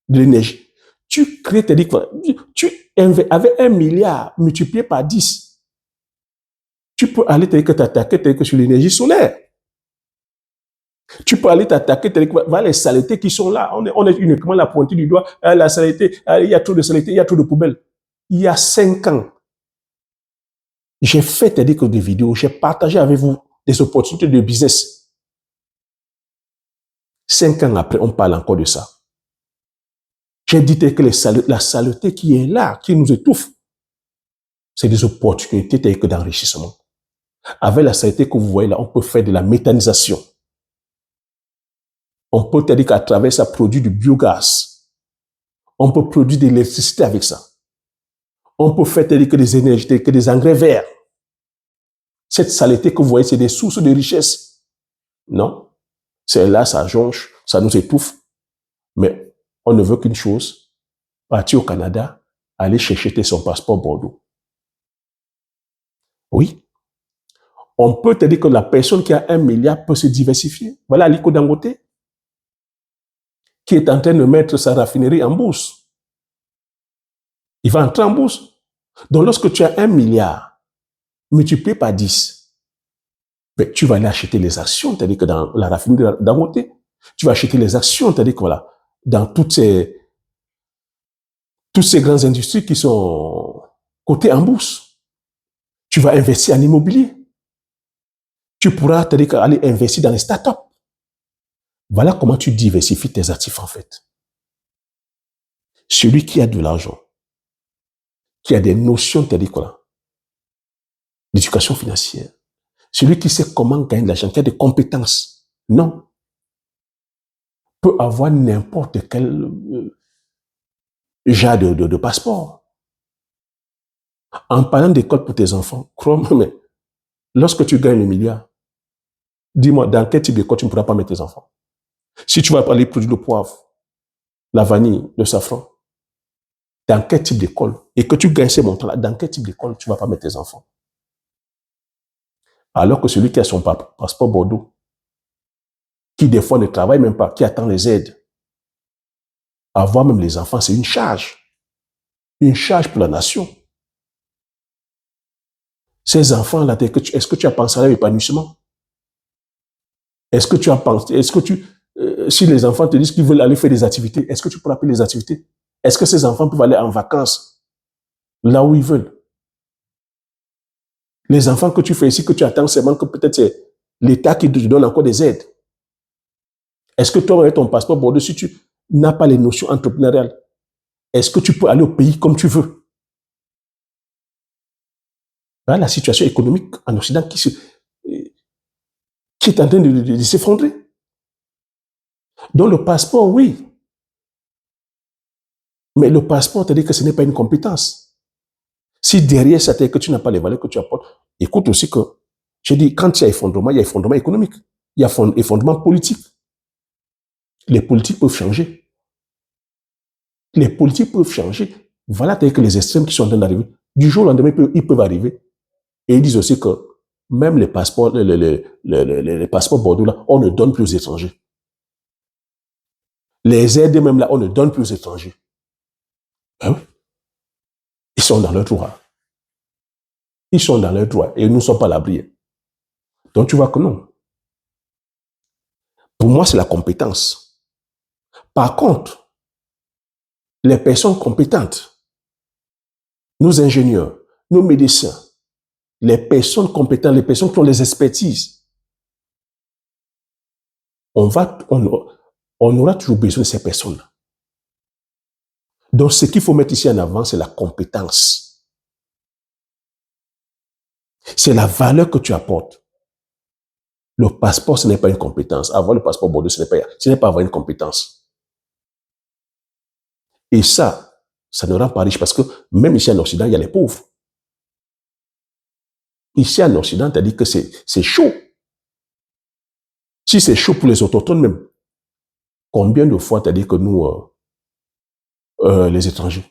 de l'énergie, tu crées, avec 1 milliard multiplié par 10, tu peux aller t'attaquer sur l'énergie solaire. Tu peux aller t'attaquer vers les saletés qui sont là. On est uniquement la pointe du doigt. La saleté, il y a trop de saleté, il y a trop de poubelles. Il y a 5 ans, j'ai fait des vidéos, j'ai partagé avec vous des opportunités de business. 5 ans après, on parle encore de ça. J'ai dit que la saleté qui est là, qui nous étouffe, c'est des opportunités d'enrichissement. Avec la saleté que vous voyez là, on peut faire de la méthanisation. On peut dire qu'à travers ça, produire du biogaz. On peut produire de l'électricité avec ça. On peut faire que des énergies, que des engrais verts. Cette saleté que vous voyez, c'est des sources de richesse. Non, c'est là, ça jonche, ça nous étouffe. Mais on ne veut qu'une chose, partir au Canada, aller chercher son passeport Bordeaux. Oui. On peut te dire que la personne qui a 1 milliard peut se diversifier. Voilà Aliko Dangote, qui est en train de mettre sa raffinerie en bourse. Il va entrer en bourse. Donc, lorsque tu as 1 milliard multiplié par 10, ben, tu vas aller acheter les actions, c'est-à-dire que dans la raffinerie Dangote, tu vas acheter les actions, c'est-à-dire que voilà, dans toutes ces grandes industries qui sont cotées en bourse. Tu vas investir en immobilier. Tu pourras aller investir dans les startups. Voilà comment tu diversifies tes actifs en fait. Celui qui a de l'argent, qui a des notions, d'éducation financière, celui qui sait comment gagner de l'argent, qui a des compétences, non, peut avoir n'importe quel genre de passeport. En parlant d'école pour tes enfants, crois-moi, mais lorsque tu gagnes le milliard, dis-moi, dans quel type d'école tu ne pourras pas mettre tes enfants? Si tu vas aller produire le poivre, la vanille, le safran, dans quel type d'école? Et que tu gagnes ces montants-là, dans quel type d'école tu ne vas pas mettre tes enfants? Alors que celui qui a son passeport Bordeaux, qui des fois ne travaillent même pas, qui attendent les aides. Avoir même les enfants, c'est une charge. Une charge pour la nation. Ces enfants-là, est-ce que tu as pensé à leur épanouissement? Est-ce que tu as pensé, si les enfants te disent qu'ils veulent aller faire des activités, est-ce que tu pourras appeler les activités? Est-ce que ces enfants peuvent aller en vacances là où ils veulent? Les enfants que tu fais ici, que tu attends seulement que peut-être c'est l'État qui te donne encore des aides. Est-ce que toi, avec ton passeport Bordeaux, si tu n'as pas les notions entrepreneuriales, est-ce que tu peux aller au pays comme tu veux? Voilà la situation économique en Occident qui est en train de s'effondrer. Donc le passeport, oui. Mais le passeport, te dit que ce n'est pas une compétence. Si derrière ça, que tu n'as pas les valeurs que tu apportes, écoute aussi que, je dis, quand il y a effondrement économique, il y a effondrement politique. Les politiques peuvent changer. Les politiques peuvent changer. Voilà que les extrêmes qui sont en train d'arriver, du jour au lendemain, ils peuvent arriver. Et ils disent aussi que même les passeports, les passeports Bordeaux, là, on ne donne plus aux étrangers. Les aides même là, on ne donne plus aux étrangers. Ben oui. Ils sont dans leur droit. Ils sont dans leur droit et nous ne sommes pas à l'abri. Donc tu vois que non. Pour moi, c'est la compétence. Par contre, les personnes compétentes, nos ingénieurs, nos médecins, les personnes compétentes, les personnes qui ont les expertises, on aura toujours besoin de ces personnes-là. Donc, ce qu'il faut mettre ici en avant, c'est la compétence. C'est la valeur que tu apportes. Le passeport, ce n'est pas une compétence. Avoir le passeport Bordeaux, ce n'est pas avoir une compétence. Et ça ne rend pas riche parce que même ici en Occident, il y a les pauvres. Ici en Occident, tu as dit que c'est chaud. Si c'est chaud pour les autochtones même, combien de fois tu as dit que nous, les étrangers?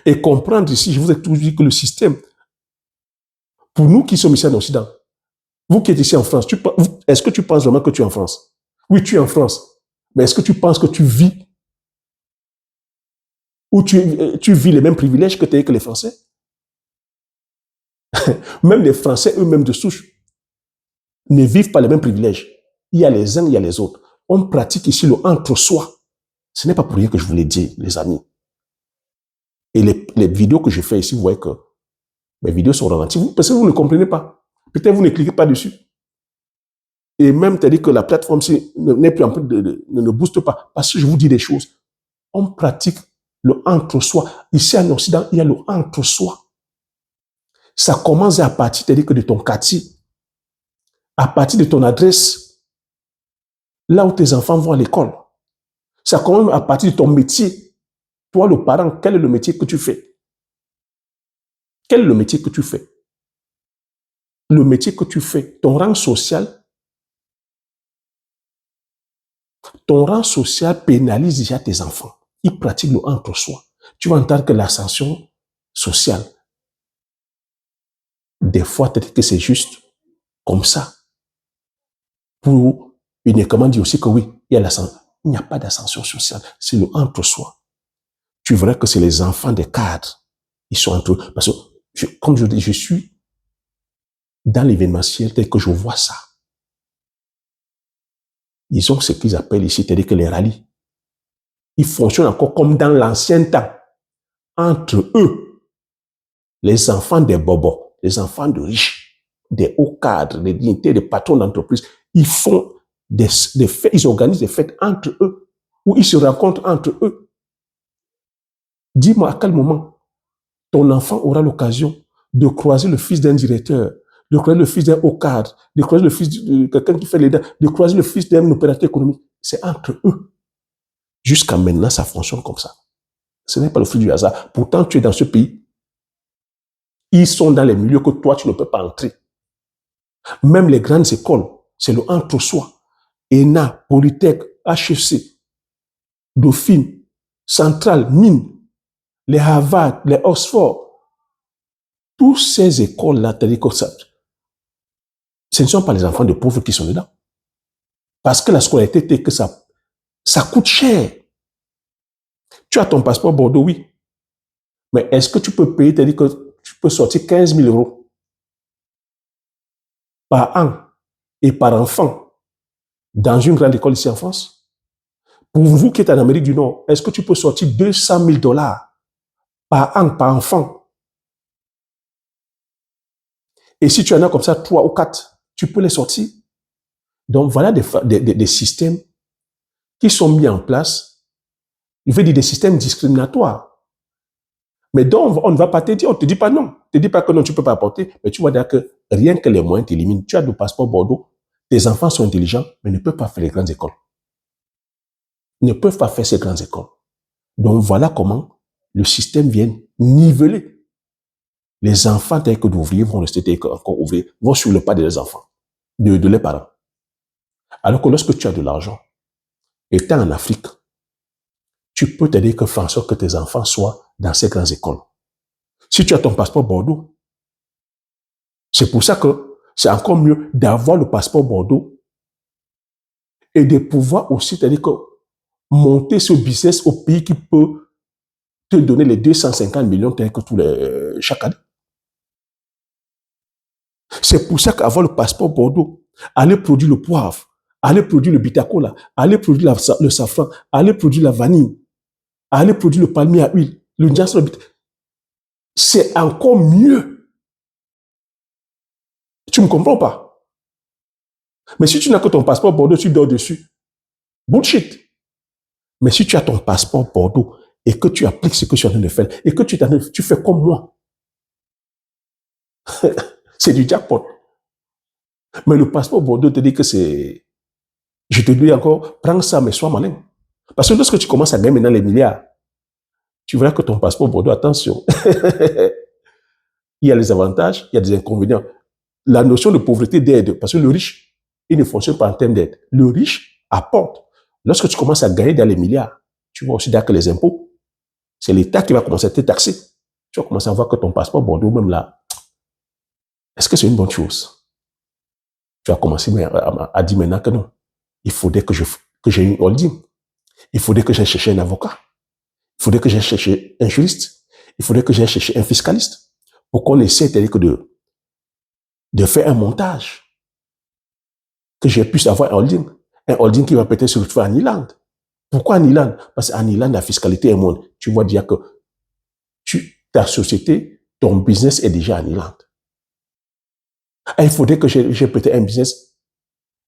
Et comprendre ici, je vous ai toujours dit que le système, pour nous qui sommes ici en Occident, vous qui êtes ici en France, est-ce que tu penses vraiment que tu es en France? Oui, tu es en France. Mais est-ce que tu penses que tu vis ou tu vis les mêmes privilèges que les Français? Même les Français eux-mêmes de souche ne vivent pas les mêmes privilèges. Il y a les uns, il y a les autres. On pratique ici le entre-soi. Ce n'est pas pour rien que je vous l'ai dit, les amis. Et les vidéos que je fais ici, vous voyez que mes vidéos sont ralenties parce que vous ne comprenez pas. Peut-être vous ne cliquez pas dessus. Et même, c'est-à-dire que la plateforme n'est plus en train ne booste pas parce que je vous dis des choses. On pratique le entre-soi. Ici en Occident, il y a le entre-soi. Ça commence à partir, c'est-à-dire que de ton quartier, à partir de ton adresse, là où tes enfants vont à l'école. Ça commence à partir de ton métier. Toi, le parent, quel est le métier que tu fais? Quel est le métier que tu fais? Le métier que tu fais, ton rang social pénalise déjà tes enfants. Ils pratiquent le entre-soi. Tu vas entendre que l'ascension sociale, des fois, peut-être que c'est juste comme ça. Pour uniquement dire aussi que oui, il y a l'ascension. Il n'y a pas d'ascension sociale. C'est le entre-soi. Tu verras que c'est les enfants des cadres. Ils sont entre eux. Parce que, comme je dis, je suis dans l'événementiel tel que je vois ça. Ils ont ce qu'ils appellent ici, c'est-à-dire que les rallyes. Ils fonctionnent encore comme dans l'ancien temps. Entre eux, les enfants des bobos, les enfants de riches, des hauts cadres, des dignités, des patrons d'entreprise, ils font des fêtes, ils organisent des fêtes entre eux, où ils se rencontrent entre eux. Dis-moi à quel moment ton enfant aura l'occasion de croiser le fils d'un directeur, de croiser le fils d'un haut cadre, de croiser le fils de quelqu'un qui fait les dents, de croiser le fils d'un opérateur économique. C'est entre eux. Jusqu'à maintenant, ça fonctionne comme ça. Ce n'est pas le fruit du hasard. Pourtant, tu es dans ce pays. Ils sont dans les milieux que toi, tu ne peux pas entrer. Même les grandes écoles, c'est le entre-soi. ENA, Polytech, HEC, Dauphine, Centrale, Mines, les Harvard, les Oxford, toutes ces écoles-là, ce ne sont pas les enfants de pauvres qui sont dedans. Parce que la scolarité, que ça coûte cher. Tu as ton passeport Bordeaux, oui. Mais est-ce que tu peux payer, c'est-à-dire que tu peux sortir 15 000 euros par an et par enfant dans une grande école ici en France? Pour vous qui êtes en Amérique du Nord, est-ce que tu peux sortir 200 000 dollars par an, par enfant? Et si tu en as comme ça 3 ou 4, tu peux les sortir. Donc voilà des systèmes qui sont mis en place. Je veux dire des systèmes discriminatoires. Mais donc, on ne va pas te dire, on ne te dit pas non. On ne te dit pas que non, tu ne peux pas apporter. Mais tu vois dire que rien que les moyens t'éliminent. Tu as le passeport Bordeaux, tes enfants sont intelligents, mais ne peuvent pas faire les grandes écoles. Ne peuvent pas faire ces grandes écoles. Donc voilà comment le système vient niveler. Les enfants tels que d'ouvriers vont rester encore ouvriers, vont sur le pas de leurs enfants, de leurs parents. Alors que lorsque tu as de l'argent, étant en Afrique, tu peux t'aider que faire en sorte que tes enfants soient dans ces grandes écoles. Si tu as ton passeport Bordeaux, c'est pour ça que c'est encore mieux d'avoir le passeport Bordeaux et de pouvoir aussi, c'est-à-dire que monter ce business au pays qui peut te donner les 250 millions tels que chaque année. C'est pour ça qu'avoir le passeport Bordeaux, aller produire le poivre, aller produire le bitacola, aller produire le safran, aller produire la vanille, aller produire le palmier à huile, le niasse, c'est encore mieux. Tu ne me comprends pas? Mais si tu n'as que ton passeport Bordeaux, tu dors dessus. Bullshit. Mais si tu as ton passeport Bordeaux et que tu appliques ce que tu es en train de faire et que tu fais comme moi, c'est du jackpot. Mais le passeport Bordeaux te dit que c'est... Je te dis encore, prends ça, mais sois malin. Parce que lorsque tu commences à gagner maintenant les milliards, tu verras que ton passeport Bordeaux, attention, il y a les avantages, il y a des inconvénients. La notion de pauvreté d'aide, parce que le riche, il ne fonctionne pas en termes d'aide. Le riche apporte. Lorsque tu commences à gagner dans les milliards, tu vas aussi dire que les impôts, c'est l'État qui va commencer à te taxer. Tu vas commencer à voir que ton passeport Bordeaux, même là, est-ce que c'est une bonne chose? Tu vas commencer à dire maintenant que non. Il faudrait que j'ai une holding. Il faudrait que j'aille chercher un avocat. Il faudrait que j'aille chercher un juriste. Il faudrait que j'aille chercher un fiscaliste. Pour qu'on essaie de faire un montage. Que je puisse avoir un holding. Un holding qui va peut-être se retrouver en Irlande. Pourquoi en Irlande? Parce qu'en Irlande, la fiscalité est moindre. Tu vois dire que ta société, ton business est déjà en Irlande. Et il faudrait que j'ai peut-être un business,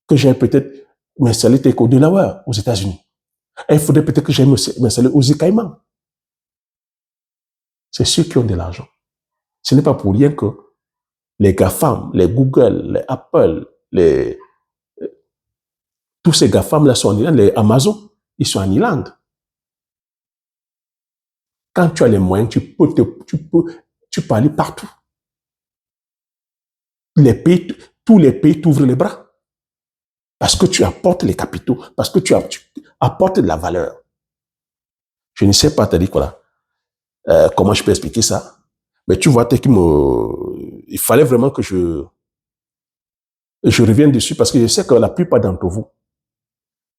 que j'ai peut-être m'installer au Delaware, aux États-Unis. Et il faudrait peut-être que j'aille m'installer aux Caïmans. C'est ceux qui ont de l'argent. Ce n'est pas pour rien que les GAFAM, les Google, les Apple, tous ces GAFAM-là sont en Irlande, les Amazon, ils sont en Irlande. Quand tu as les moyens, tu peux aller partout. Tous les pays t'ouvrent les bras. Parce que tu apportes les capitaux, parce que tu apportes de la valeur. Je ne sais pas te dire quoi là. Comment je peux expliquer ça. Mais tu vois, il fallait vraiment que je revienne dessus parce que je sais que la plupart d'entre vous,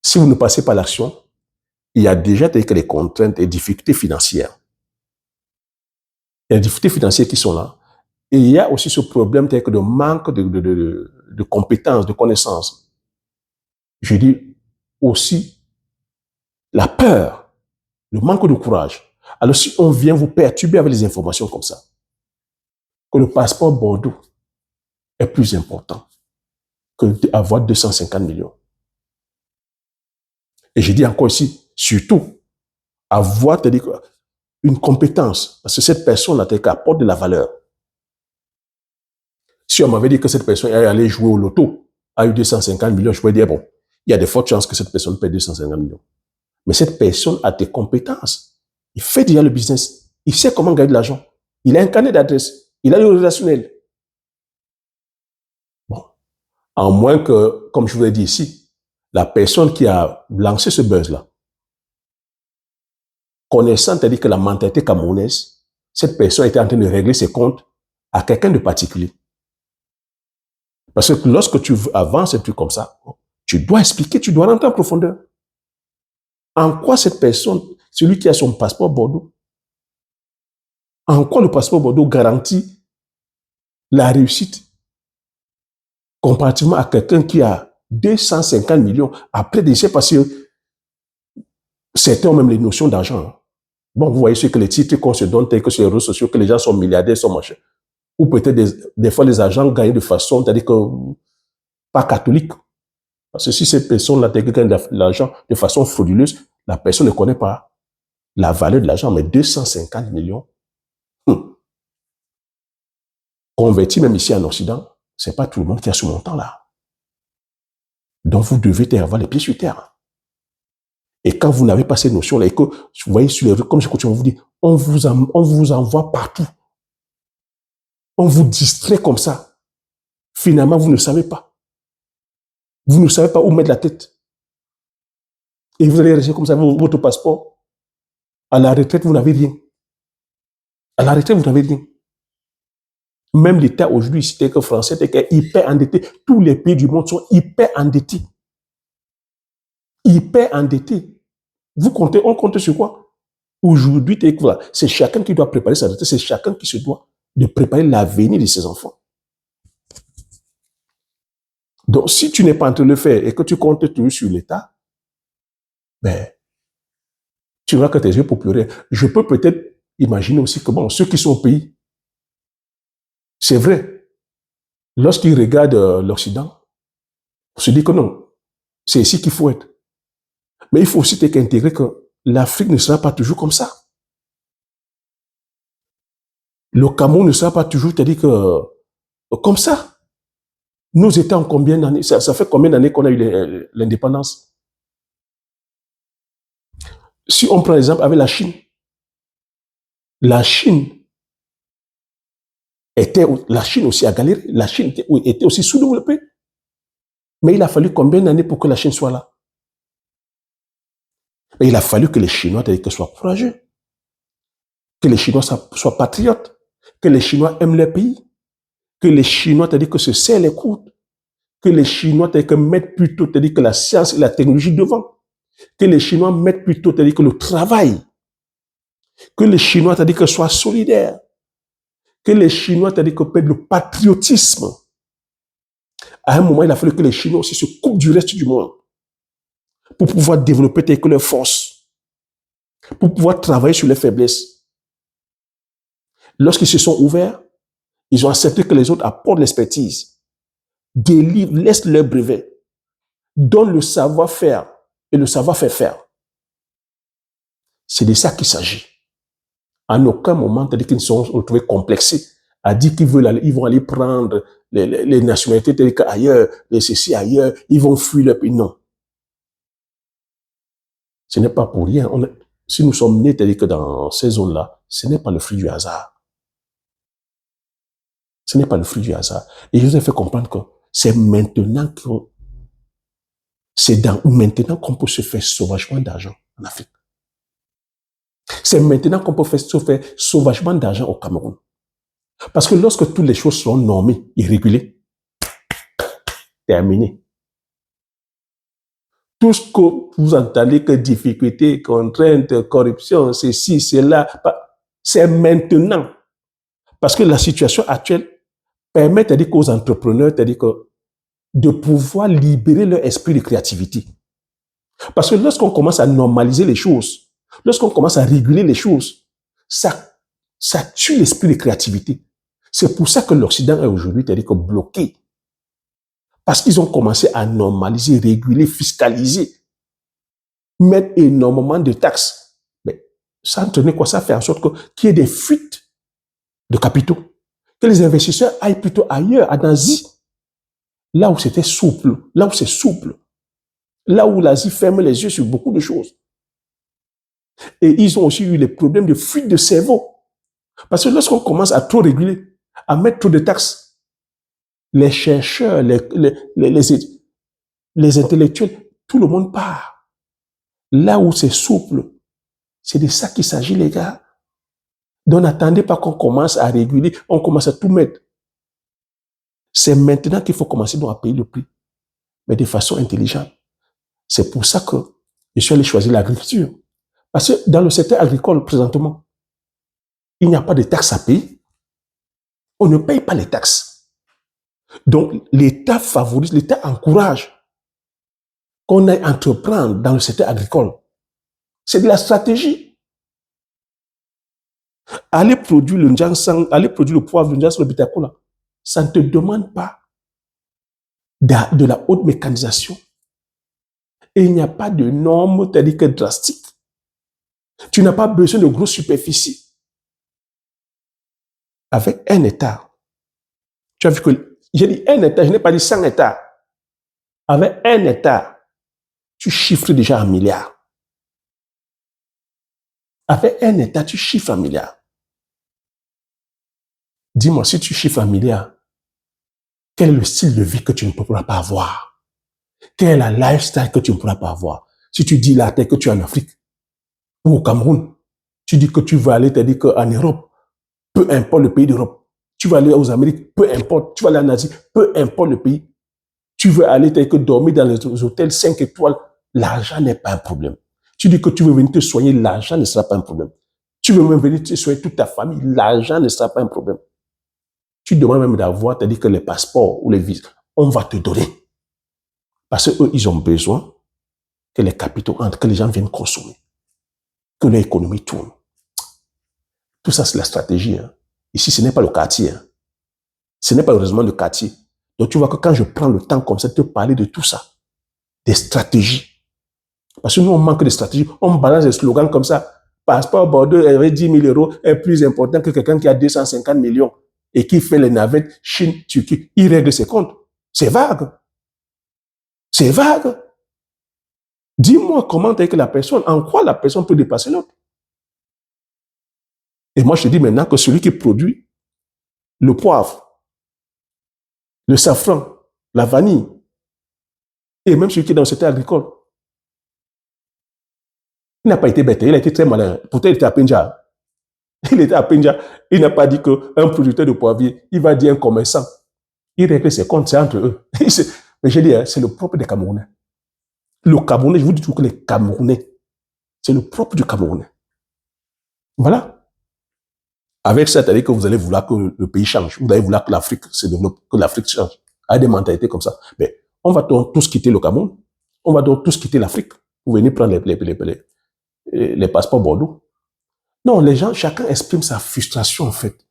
si vous ne passez pas l'action, il y a déjà des contraintes et difficultés financières. Il y a des difficultés financières qui sont là. Et il y a aussi ce problème de manque de compétences, de connaissances. Je dis aussi la peur, le manque de courage. Alors si on vient vous perturber avec les informations comme ça, que le passeport Bordeaux est plus important que d'avoir 250 millions. Et je dis encore ici, surtout, avoir une compétence, parce que cette personne-là apporte de la valeur. Si on m'avait dit que cette personne allait jouer au loto, a eu 250 millions, je pourrais dire, bon, il y a de fortes chances que cette personne paie 250 millions. Mais cette personne a des compétences. Il fait déjà le business. Il sait comment gagner de l'argent. Il a un carnet d'adresse. Il a le relationnel. Bon. En moins que, comme je vous l'ai dit ici, la personne qui a lancé ce buzz-là, connaissant, c'est-à-dire que la mentalité camerounaise, cette personne était en train de régler ses comptes à quelqu'un de particulier. Parce que lorsque tu avances un truc comme ça, Tu dois expliquer, tu dois rentrer en profondeur. En quoi cette personne, celui qui a son passeport Bordeaux, en quoi le passeport Bordeaux garantit la réussite comparativement à quelqu'un qui a 250 millions. Après, je sais pas si certains ont même les notions d'argent. Bon, vous voyez ce que les titres qu'on se donne, tels que sur les réseaux sociaux, que les gens sont milliardaires, sont machin. Ou peut-être des fois les agents gagnent de façon, c'est-à-dire que pas catholique. Parce que si cette personne-là gagne de l'argent de façon frauduleuse, la personne ne connaît pas la valeur de l'argent, mais 250 millions, converti même ici en Occident, c'est pas tout le monde qui a ce montant-là. Donc vous devez avoir les pieds sur terre. Et quand vous n'avez pas ces notions-là, et que vous voyez sur les rues, comme je continue à vous dire, on vous envoie partout. On vous distrait comme ça. Finalement, vous ne savez pas. Vous ne savez pas où mettre la tête. Et vous allez rester comme ça, votre passeport. À la retraite, vous n'avez rien. À la retraite, vous n'avez rien. Même l'État aujourd'hui, c'était que français, était hyper endetté. Tous les pays du monde sont hyper endettés. Hyper endettés. Vous comptez, on compte sur quoi? Aujourd'hui, voilà, c'est chacun qui doit préparer sa retraite, c'est chacun qui se doit de préparer l'avenir de ses enfants. Donc, si tu n'es pas en train de le faire et que tu comptes toujours sur l'État, ben, tu vois que tes yeux pour pleurer. Je peux peut-être imaginer aussi que, bon, ceux qui sont au pays, c'est vrai, lorsqu'ils regardent l'Occident, on se dit que non, c'est ici qu'il faut être. Mais il faut aussi intégrer que l'Afrique ne sera pas toujours comme ça. Le Cameroun ne sera pas toujours, c'est-à-dire que, comme ça. Nous étions en combien d'années? Ça fait combien d'années qu'on a eu l'indépendance? Si on prend l'exemple avec la Chine aussi a galéré, la Chine était aussi sous-développée. Mais il a fallu combien d'années pour que la Chine soit là? Mais il a fallu que les Chinois soient courageux, que les Chinois soient patriotes, que les Chinois aiment leur pays, que les Chinois se serrent les coudes, que les Chinois mettent plutôt que la science et la technologie devant, que les Chinois mettent plutôt que le travail, que les Chinois soient solidaires, que les Chinois que le patriotisme. À un moment, il a fallu que les Chinois aussi se coupent du reste du monde pour pouvoir développer leurs forces, pour pouvoir travailler sur les faiblesses. Lorsqu'ils se sont ouverts, ils ont accepté que les autres apportent l'expertise, délivrent, laissent leur brevet, donnent le savoir-faire et le savoir-faire. C'est de ça qu'il s'agit. En aucun moment, qu'ils se sont retrouvés complexés à dire qu'ils vont aller prendre les nationalités telles qu'ailleurs, les ceci ailleurs, ils vont fuir leur pays. Non. Ce n'est pas pour rien. Si nous sommes nés tels que dans ces zones-là, ce n'est pas le fruit du hasard. Ce n'est pas le fruit du hasard. Et je vous ai fait comprendre que c'est maintenant qu'on peut se faire sauvagement d'argent en Afrique. C'est maintenant qu'on peut se faire sauvagement d'argent au Cameroun. Parce que lorsque toutes les choses sont normées et régulées, terminé. Tout ce que vous entendez que difficultés, contraintes, corruption, ceci, cela, c'est maintenant. Parce que la situation actuelle permet aux entrepreneurs de pouvoir libérer leur esprit de créativité. Parce que lorsqu'on commence à normaliser les choses, lorsqu'on commence à réguler les choses, ça tue l'esprit de créativité. C'est pour ça que l'Occident est aujourd'hui bloqué. Parce qu'ils ont commencé à normaliser, réguler, fiscaliser, mettre énormément de taxes. Mais ça entraîne quoi? Ça fait en sorte qu'il y ait des fuites de capitaux. Que les investisseurs aillent plutôt ailleurs, en Asie, là où c'était souple, là où c'est souple, là où l'Asie ferme les yeux sur beaucoup de choses. Et ils ont aussi eu les problèmes de fuite de cerveau. Parce que lorsqu'on commence à trop réguler, à mettre trop de taxes, les chercheurs, les intellectuels, tout le monde part. Là où c'est souple, c'est de ça qu'il s'agit, les gars. Donc n'attendez pas qu'on commence à réguler, on commence à tout mettre. C'est maintenant qu'il faut commencer à payer le prix. mais de façon intelligente. C'est pour ça que je suis allé choisir l'agriculture. Parce que dans le secteur agricole, présentement, il n'y a pas de taxes à payer. On ne paye pas les taxes. Donc, l'État favorise, l'État encourage qu'on aille entreprendre dans le secteur agricole. C'est de la stratégie. Aller produire le njansang, aller produire le poivre, le njansang, le bitacola, ça ne te demande pas de la haute mécanisation. Et il n'y a pas de normes telles que drastiques. Tu n'as pas besoin de grosses superficies. Avec 1 hectare, tu as vu que, j'ai dit 1 hectare, je n'ai pas dit 100 hectares. Avec 1 hectare, tu chiffres déjà en milliards. Avec 1 hectare, tu chiffres en milliards. Dis-moi, si tu chiffres en milliards, quel est le style de vie que tu ne pourras pas avoir? Quelle est la lifestyle que tu ne pourras pas avoir? Si tu dis là, que tu es en Afrique ou au Cameroun, tu dis que tu veux aller, tu dis qu'en Europe, peu importe le pays d'Europe, tu vas aller aux Amériques, peu importe, tu vas aller en Asie, peu importe le pays, tu veux aller dormir dans les hôtels 5 étoiles, l'argent n'est pas un problème. Tu dis que tu veux venir te soigner, l'argent ne sera pas un problème. Tu veux même venir te soigner toute ta famille, l'argent ne sera pas un problème. Tu demandes même d'avoir, c'est-à-dire que les passeports ou les visas, on va te donner. Parce qu'eux, ils ont besoin que les capitaux entrent, que les gens viennent consommer, que l'économie tourne. Tout ça, c'est la stratégie. Hein. Ici, ce n'est pas le quartier. Hein. Ce n'est pas heureusement le quartier. Donc, tu vois que quand je prends le temps comme ça de te parler de tout ça, des stratégies, parce que nous, on manque de stratégie, on balance des slogans comme ça. Passeport Bordeaux avec 10 000 euros est plus important que quelqu'un qui a 250 millions et qui fait les navettes Chine, Turquie. Il règle ses comptes. C'est vague. C'est vague. Dis-moi comment est que la personne, en quoi la personne peut dépasser l'autre. Et moi, je te dis maintenant que celui qui produit le poivre, le safran, la vanille, et même celui qui est dans le secteur agricole, il n'a pas été bête, il a été très malin. Pourtant, il était à Pendja. Il était à Pendja. Il n'a pas dit qu'un producteur de poivrier, il va dire un commerçant. Il règle ses comptes, c'est entre eux. Mais je dis, c'est le propre des Camerounais. Le Camerounais, je vous dis toujours que les Camerounais, c'est le propre du Camerounais. Voilà. Avec ça, c'est-à-dire que vous allez vouloir que le pays change. Vous allez vouloir que l'Afrique se développe, que l'Afrique change. Avec des mentalités comme ça. Mais on va donc tous quitter le Cameroun. On va donc tous quitter l'Afrique. Vous venez prendre les passeports Bordeaux. Non, les gens, chacun exprime sa frustration, en fait.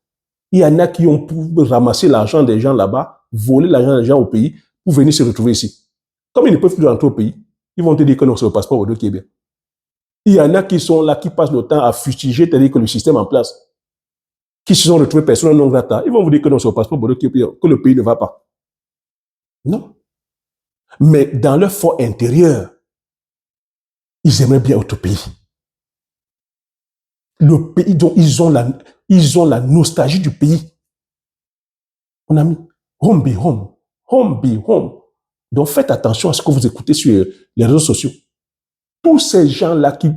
Il y en a qui ont pour ramasser l'argent des gens là-bas, voler l'argent des gens au pays, pour venir se retrouver ici. Comme ils ne peuvent plus rentrer au pays, ils vont te dire que non, c'est le passeport Bordeaux qui est bien. Il y en a qui sont là, qui passent le temps à fustiger, c'est-à-dire que le système en place, qui se sont retrouvés personne non grata. Ils vont vous dire que non, c'est le passeport Bordeaux qui est bien, que le pays ne va pas. Non. Mais dans leur fort intérieur, ils aimeraient bien autre pays. Le pays dont ils ont la nostalgie du pays. Mon ami, home be home. Home be home. Donc faites attention à ce que vous écoutez sur les réseaux sociaux. Tous ces gens-là qui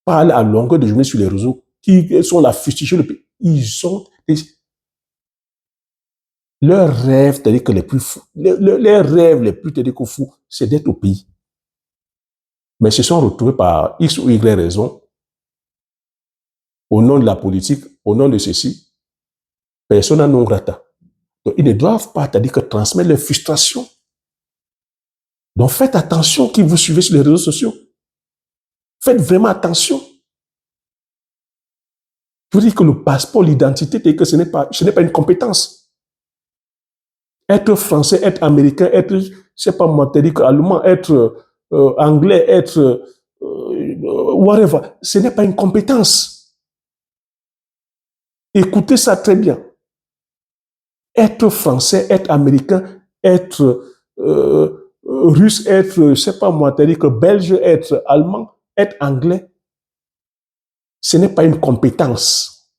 parlent à longueur de journée sur les réseaux, qui sont là fustiger le pays, ils ont leurs rêves, c'est-à-dire que les plus fous, leurs rêves les plus fous, c'est d'être au pays. Mais ils se sont retrouvés par X ou Y raison, au nom de la politique, au nom de ceci, persona non grata. Donc, ils ne doivent pas, c'est-à-dire que transmettre leur frustration. Donc, faites attention qui vous suivez sur les réseaux sociaux. Faites vraiment attention. Je vous dis que le passeport, l'identité, c'est que ce n'est pas une compétence. Être français, être américain, être, je ne sais pas moi, allemand, être anglais, être whatever, ce n'est pas une compétence. Écoutez ça très bien. Être français, être américain, être russe, être, je ne sais pas moi, belge, être allemand, être anglais, ce n'est pas une compétence.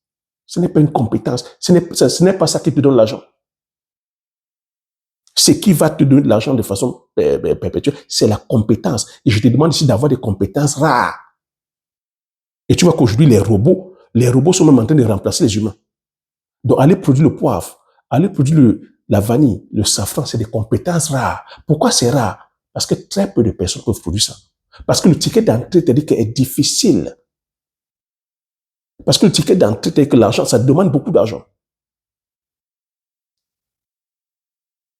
Ce n'est pas une compétence. Ce n'est pas ça qui te donne l'argent. Ce qui va te donner de l'argent de façon perpétuelle, c'est la compétence. Et je te demande ici d'avoir des compétences rares. Et tu vois qu'aujourd'hui, les robots sont même en train de remplacer les humains. Donc, allez produire le poivre, allez produire la vanille, le safran, c'est des compétences rares. Pourquoi c'est rare? Parce que très peu de personnes peuvent produire ça. Parce que le ticket d'entrée, c'est-à-dire qu'il est difficile. Parce que le ticket d'entrée, c'est-à-dire que l'argent, ça demande beaucoup d'argent.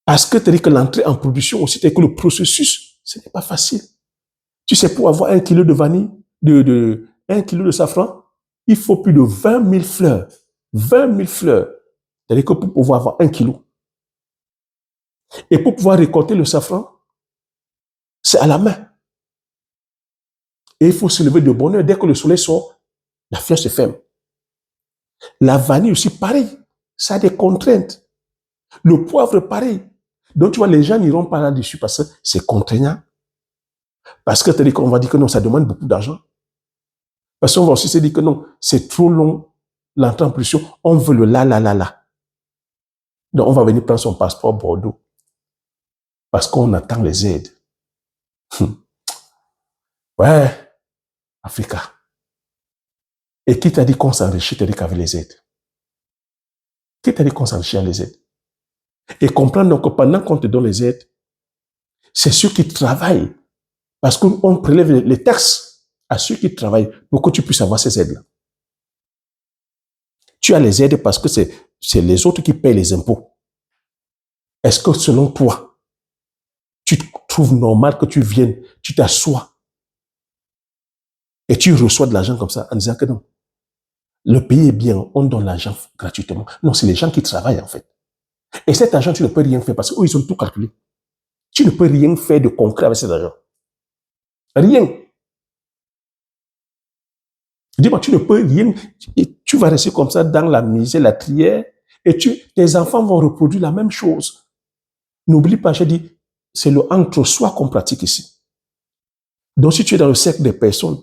Parce que c'est-à-dire que l'entrée en production aussi, c'est-à-dire que le processus, ce n'est pas facile. Tu sais, pour avoir 1 kilo de vanille, 1 kilo de safran, il faut plus de 20 000 fleurs. 20 000 fleurs. C'est-à-dire que pour pouvoir avoir 1 kilo. Et pour pouvoir récolter le safran, c'est à la main. Et il faut se lever de bonne heure. Dès que le soleil sort, la fleur se ferme. La vanille aussi, pareil. Ça a des contraintes. Le poivre, pareil. Donc, tu vois, les gens n'iront pas là-dessus parce que c'est contraignant. Parce que c'est-à-dire qu'on va dire que non, ça demande beaucoup d'argent. Parce qu'on va aussi se dire que non, c'est trop long, l'entrée en production. On veut le là. Donc, on va venir prendre son passeport Bordeaux. Parce qu'on attend les aides. Ouais, Africa. Et qui t'a dit qu'on s'enrichit, t'a dit qu'avec les aides? Qui t'a dit qu'on s'enrichit avec les aides? Et comprendre donc que pendant qu'on te donne les aides, c'est ceux qui travaillent. Parce qu'on prélève les taxes à ceux qui travaillent pour que tu puisses avoir ces aides-là. Tu as les aides parce que c'est les autres qui payent les impôts. Est-ce que selon toi, tu trouves normal que tu viennes, tu t'assois et tu reçois de l'argent comme ça en disant que non, le pays est bien, on donne l'argent gratuitement. Non, c'est les gens qui travaillent en fait. Et cet argent, tu ne peux rien faire parce qu'eux, ils ont tout calculé. Tu ne peux rien faire de concret avec cet argent. Rien. Dis-moi, tu ne peux rien. Tu vas rester comme ça dans la misère, la trière, et tes enfants vont reproduire la même chose. N'oublie pas, j'ai dit, c'est le entre-soi qu'on pratique ici. Donc, si tu es dans le cercle des personnes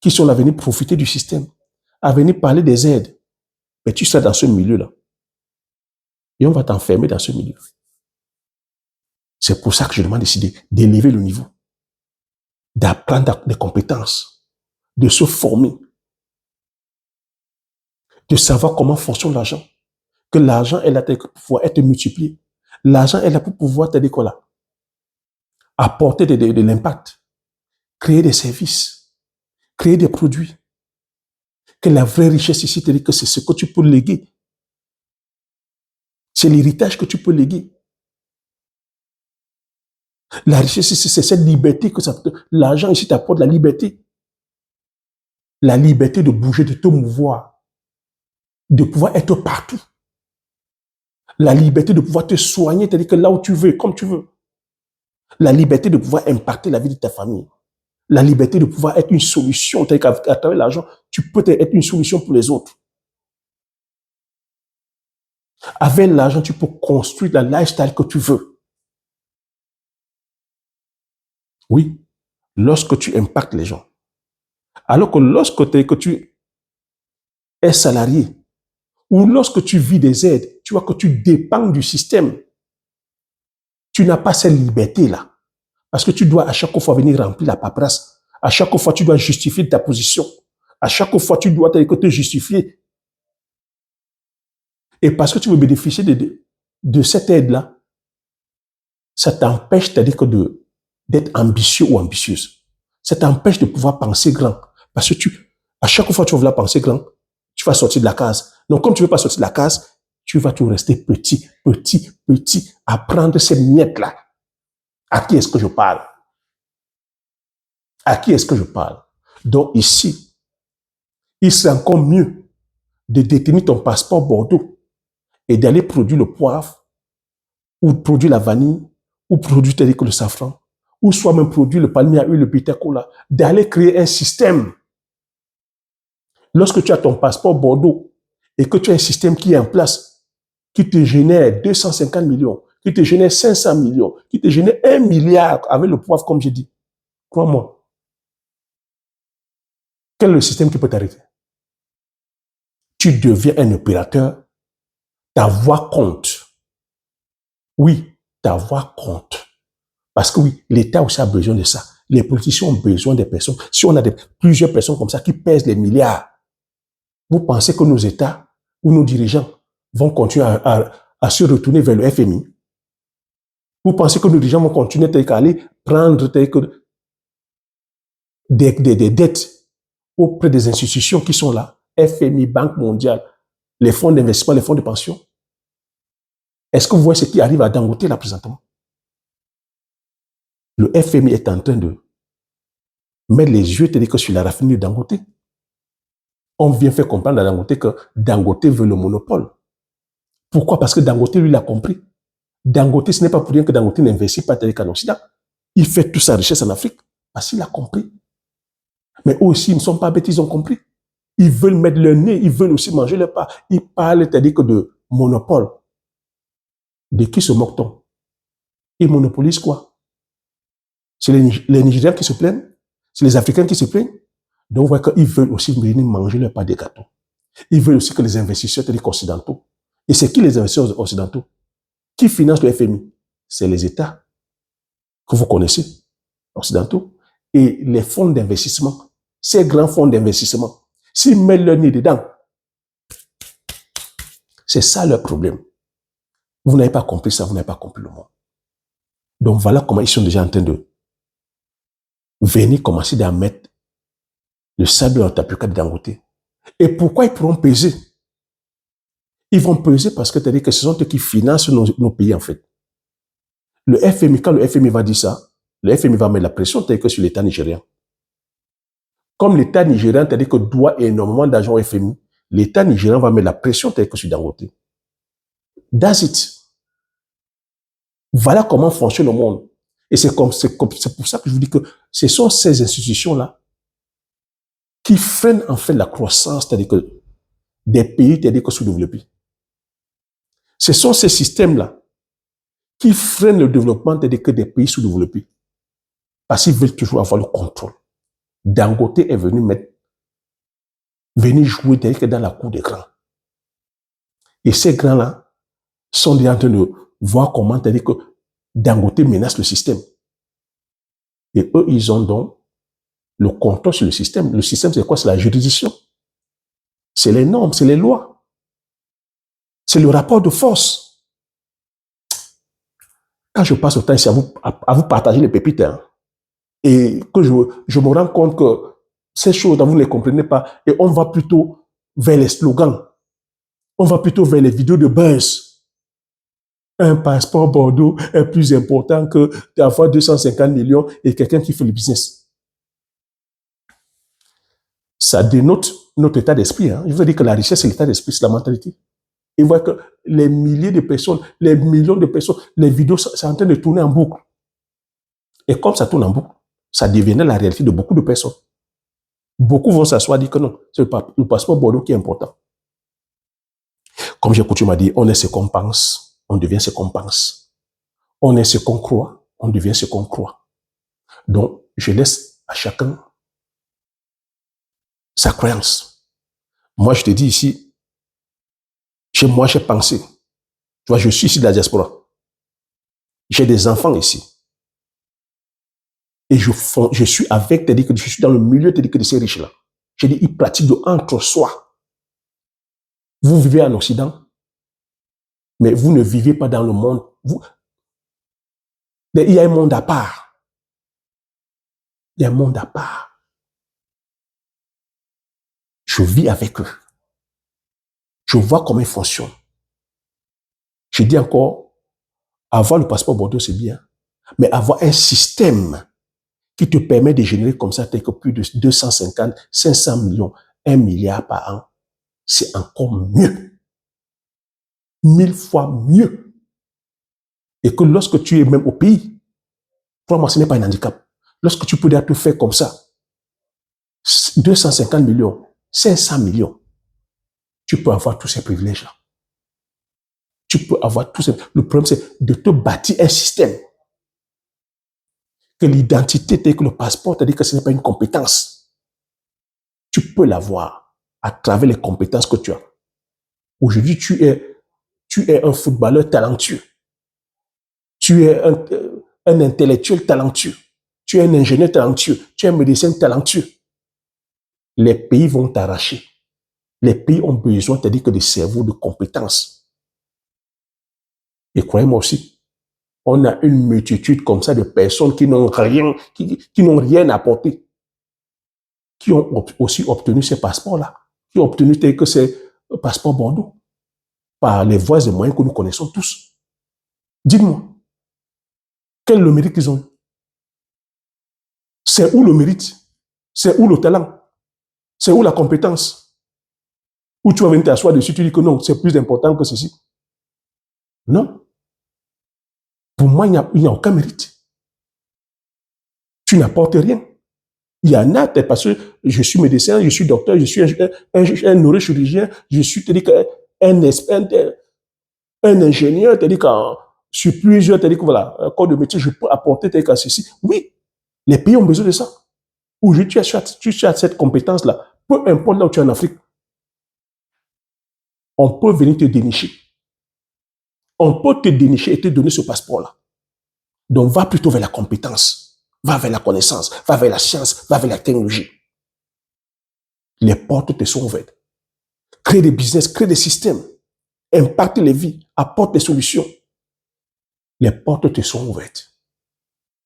qui sont là à venir profiter du système, à venir parler des aides, mais tu seras dans ce milieu-là. Et on va t'enfermer dans ce milieu. C'est pour ça que je demande décidé d'élever le niveau, d'apprendre des compétences, de se former, de savoir comment fonctionne l'argent. Que l'argent est là pour pouvoir être multiplié. L'argent est là pour pouvoir t'aider quoi là? Apporter de l'impact, créer des services, créer des produits. Que la vraie richesse ici, c'est-à-dire que c'est ce que tu peux léguer. C'est l'héritage que tu peux léguer. La richesse ici, c'est cette liberté que ça peut. L'argent ici t'apporte la liberté. La liberté de bouger, de te mouvoir, de pouvoir être partout. La liberté de pouvoir te soigner, c'est-à-dire que là où tu veux, comme tu veux. La liberté de pouvoir impacter la vie de ta famille. La liberté de pouvoir être une solution, c'est-à-dire qu'à travers l'argent, tu peux être une solution pour les autres. Avec l'argent, tu peux construire la lifestyle que tu veux. Oui, lorsque tu impactes les gens. Alors que lorsque tu es salarié, ou lorsque tu vis des aides, tu vois que tu dépends du système. Tu n'as pas cette liberté-là. Parce que tu dois à chaque fois venir remplir la paperasse. À chaque fois, tu dois justifier ta position. À chaque fois, tu dois te justifier. Et parce que tu veux bénéficier de cette aide-là, ça t'empêche, c'est-à-dire que d'être ambitieux ou ambitieuse. Ça t'empêche de pouvoir penser grand. Parce que à chaque fois que tu vas vouloir penser grand, tu vas sortir de la case. Donc, comme tu ne veux pas sortir de la case, tu vas tout rester petit, à prendre ces miettes-là. À qui est-ce que je parle? À qui est-ce que je parle? Donc, ici, il serait encore mieux de détenir ton passeport Bordeaux et d'aller produire le poivre, ou produire la vanille, ou produire le safran, ou soit même produire le palmier à huile, le bitter cola, d'aller créer un système. Lorsque tu as ton passeport Bordeaux et que tu as un système qui est en place, qui te génère 250 millions, qui te génère 500 millions, qui te génère 1 milliard avec le poivre, comme j'ai dit, crois-moi, quel est le système qui peut t'arrêter? Tu deviens un opérateur, ta voix compte. Oui, ta voix compte. Parce que oui, l'État aussi a besoin de ça. Les politiciens ont besoin des personnes. Si on a plusieurs personnes comme ça qui pèsent les milliards, vous pensez que nos États ou nos dirigeants vont continuer à se retourner vers le FMI. Vous pensez que nos dirigeants vont continuer à aller prendre des dettes auprès des institutions qui sont là, FMI, Banque mondiale, les fonds d'investissement, les fonds de pension? Est-ce que vous voyez ce qui arrive à Dangote là présentement? Le FMI est en train de mettre les yeux sur la raffinerie de Dangote. On vient faire comprendre à Dangote que Dangote veut le monopole. Pourquoi? Parce que Dangote, lui, l'a compris. Dangote, ce n'est pas pour rien que Dangote n'investit pas en Occident. Il fait toute sa richesse en Afrique parce qu'il a compris. Mais eux aussi, ils ne sont pas bêtes, ils ont compris. Ils veulent mettre leur nez, ils veulent aussi manger leur part. Ils parlent, c'est-à-dire que de monopole. De qui se moque-t-on? Ils monopolisent quoi? C'est les Nigériens qui se plaignent? C'est les Africains qui se plaignent? Donc, vous voyez qu'ils veulent aussi venir manger leur part des gâteaux. Ils veulent aussi que les investisseurs, c'est-à-dire occidentaux. Et c'est qui les investisseurs occidentaux? Qui finance le FMI? C'est les États que vous connaissez, occidentaux. Et les fonds d'investissement, ces grands fonds d'investissement, s'ils mettent leur nez dedans, c'est ça leur problème. Vous n'avez pas compris ça, vous n'avez pas compris le monde. Donc voilà comment ils sont déjà en train de venir commencer à mettre le sable dans le tapioca de Dangote. Et pourquoi ils pourront peser? Ils vont peser parce que c'est-à-dire que ce sont eux qui financent nos pays en fait. Le FMI, quand le FMI va dire ça, le FMI va mettre la pression c'est-à-dire que sur l'État nigérien. Comme l'État nigérien, c'est-à-dire que doit énormément d'argent au FMI, l'État nigérien va mettre la pression c'est-à-dire que sur Dangote. That's it. Voilà comment fonctionne le monde. Et c'est pour ça que je vous dis que ce sont ces institutions-là qui freinent en fait la croissance, c'est-à-dire que des pays, c'est-à-dire que sous-développés. Ce sont ces systèmes-là qui freinent le développement, c'est-à-dire que des pays sous-développés. Parce qu'ils veulent toujours avoir le contrôle. Dangote est venu jouer dans la cour des grands. Et ces grands-là sont déjà en train de voir comment, c'est-à-dire que Dangote menace le système. Et eux, ils ont donc le contrôle sur le système. Le système, c'est quoi? C'est la juridiction. C'est les normes, c'est les lois. C'est le rapport de force. Quand je passe au temps ici à vous partager les pépites, hein, et que je me rends compte que ces choses, vous ne les comprenez pas, et on va plutôt vers les slogans. On va plutôt vers les vidéos de buzz. Un passeport Bordeaux est plus important que d'avoir 250 millions et quelqu'un qui fait le business. Ça dénote notre état d'esprit. Hein. Je veux dire que la richesse, c'est l'état d'esprit, c'est la mentalité. Et vous voyez que les milliers de personnes, les millions de personnes, les vidéos, c'est en train de tourner en boucle. Et comme ça tourne en boucle, ça devenait la réalité de beaucoup de personnes. Beaucoup vont s'asseoir et dire que non, c'est le passeport Bordeaux qui est important. Comme j'ai coutume à dire, on est ce qu'on pense, on devient ce qu'on pense. On est ce qu'on croit, on devient ce qu'on croit. Donc, je laisse à chacun sa croyance. Moi, je te dis ici, chez moi, j'ai pensé. Tu vois, je suis ici de la diaspora. J'ai des enfants ici. Et je suis avec, c'est-à-dire que je suis dans le milieu, c'est-à-dire que de ces riches-là. J'ai dit, ils pratiquent de entre-soi. Vous vivez en Occident, mais vous ne vivez pas dans le monde. Il y a un monde à part. Il y a un monde à part. Je vis avec eux. Je vois comment ils fonctionnent. Je dis encore, avoir le passeport Bordeaux, c'est bien. Mais avoir un système qui te permet de générer comme ça, que plus de 250, 500 millions, 1 milliard par an, c'est encore mieux. 1000 fois mieux. Et que lorsque tu es même au pays, pour moi, ce n'est pas un handicap. Lorsque tu peux déjà te faire comme ça, 250 millions, 500 millions, tu peux avoir tous ces privilèges-là. Tu peux avoir tous ces... Le problème, c'est de te bâtir un système. Que l'identité, que le passeport, c'est-à-dire que ce n'est pas une compétence. Tu peux l'avoir à travers les compétences que tu as. Aujourd'hui, tu es un footballeur talentueux. Tu es un intellectuel talentueux. Tu es un ingénieur talentueux. Tu es un médecin talentueux. Les pays vont t'arracher. Les pays ont besoin, c'est-à-dire que de cerveaux, de compétences. Et croyez-moi aussi, on a une multitude comme ça de personnes qui n'ont rien, qui n'ont rien apporté, qui ont aussi obtenu ces passeports-là, qui ont obtenu tel que ces passeports Bordeaux, par les voies et moyens que nous connaissons tous. Dites-moi, quel est le mérite qu'ils ont eu? C'est où le mérite? C'est où le talent? C'est où la compétence? Où tu vas venir t'asseoir dessus, tu dis que non, c'est plus important que ceci. Non. Pour moi, il n'y a aucun mérite. Tu n'apportes rien. Il y en a, parce que je suis médecin, je suis docteur, je suis un neurochirurgien, je suis un ingénieur, sur plusieurs, voilà, corps de métier, je peux apporter ceci. Oui, les pays ont besoin de ça. Aujourd'hui, tu as cette compétence-là, peu importe là où tu es en Afrique, on peut venir te dénicher. On peut te dénicher et te donner ce passeport-là. Donc, va plutôt vers la compétence, va vers la connaissance, va vers la science, va vers la technologie. Les portes te sont ouvertes. Crée des business, crée des systèmes, impacte les vies, apporte des solutions. Les portes te sont ouvertes.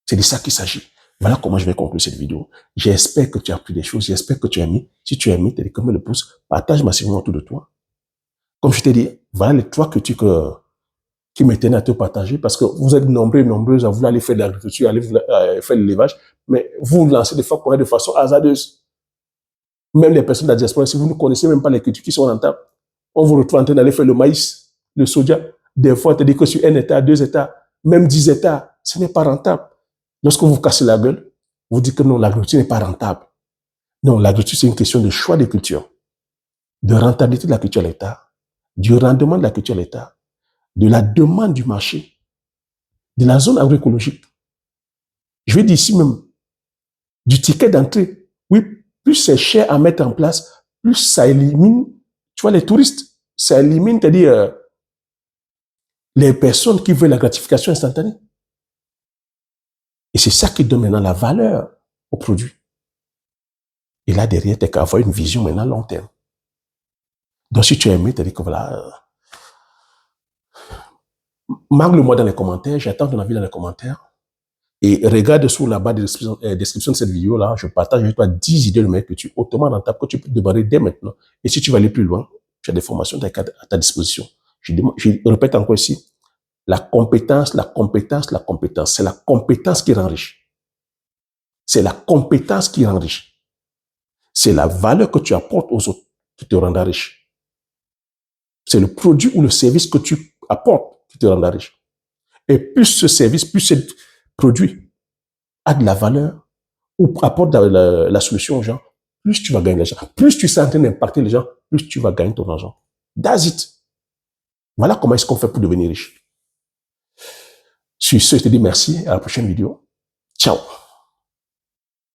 C'est de ça qu'il s'agit. Voilà comment je vais conclure cette vidéo. J'espère que tu as appris des choses, j'espère que tu as aimé. Si tu as aimé, comme le pouce, partage massivement autour de toi. Comme je t'ai dit, voilà les trois critiques qui me tenaient à te partager, parce que vous êtes nombreux et nombreuses à vouloir aller faire de l'agriculture, aller faire l'élevage, mais vous vous lancez des fois de façon hasardeuse. Même les personnes de la diaspora, si vous ne connaissez même pas les cultures qui sont rentables, on vous retrouve en train d'aller faire le maïs, le soja. Des fois, on te dit que sur 1 hectare, 2 hectares, même 10 hectares, ce n'est pas rentable. Lorsque vous vous cassez la gueule, vous dites que non, l'agriculture n'est pas rentable. Non, l'agriculture, c'est une question de choix de culture, de rentabilité de la culture à l'État, du rendement de la culture à l'État, de la demande du marché, de la zone agroécologique. Je vais dire ici même, du ticket d'entrée. Oui, plus c'est cher à mettre en place, plus ça élimine, tu vois, les touristes. Ça élimine, c'est-à-dire les personnes qui veulent la gratification instantanée. Et c'est ça qui donne maintenant la valeur au produit. Et là, derrière, tu as qu'à avoir une vision maintenant long terme. Donc, si tu as aimé, tu as dit que voilà, marque-le-moi dans les commentaires, j'attends ton avis dans les commentaires. Et regarde sous la barre de description de cette vidéo-là, je partage avec toi 10 idées de meilleurs que tu es hautement rentable, que tu peux te démarrer dès maintenant. Et si tu veux aller plus loin, tu as des formations à ta disposition. Je répète encore ici, la compétence, la compétence, la compétence. C'est la compétence qui rend riche. C'est la compétence qui rend riche. C'est la valeur que tu apportes aux autres qui te rendra riche. C'est le produit ou le service que tu apportes qui te rendra riche. Et plus ce service, plus ce produit a de la valeur ou apporte la solution aux gens, plus tu vas gagner de l'argent. Plus tu es en train d'impacter les gens, plus tu vas gagner ton argent. That's it. Voilà comment est-ce qu'on fait pour devenir riche. Sur ce, je te dis merci. À la prochaine vidéo. Ciao.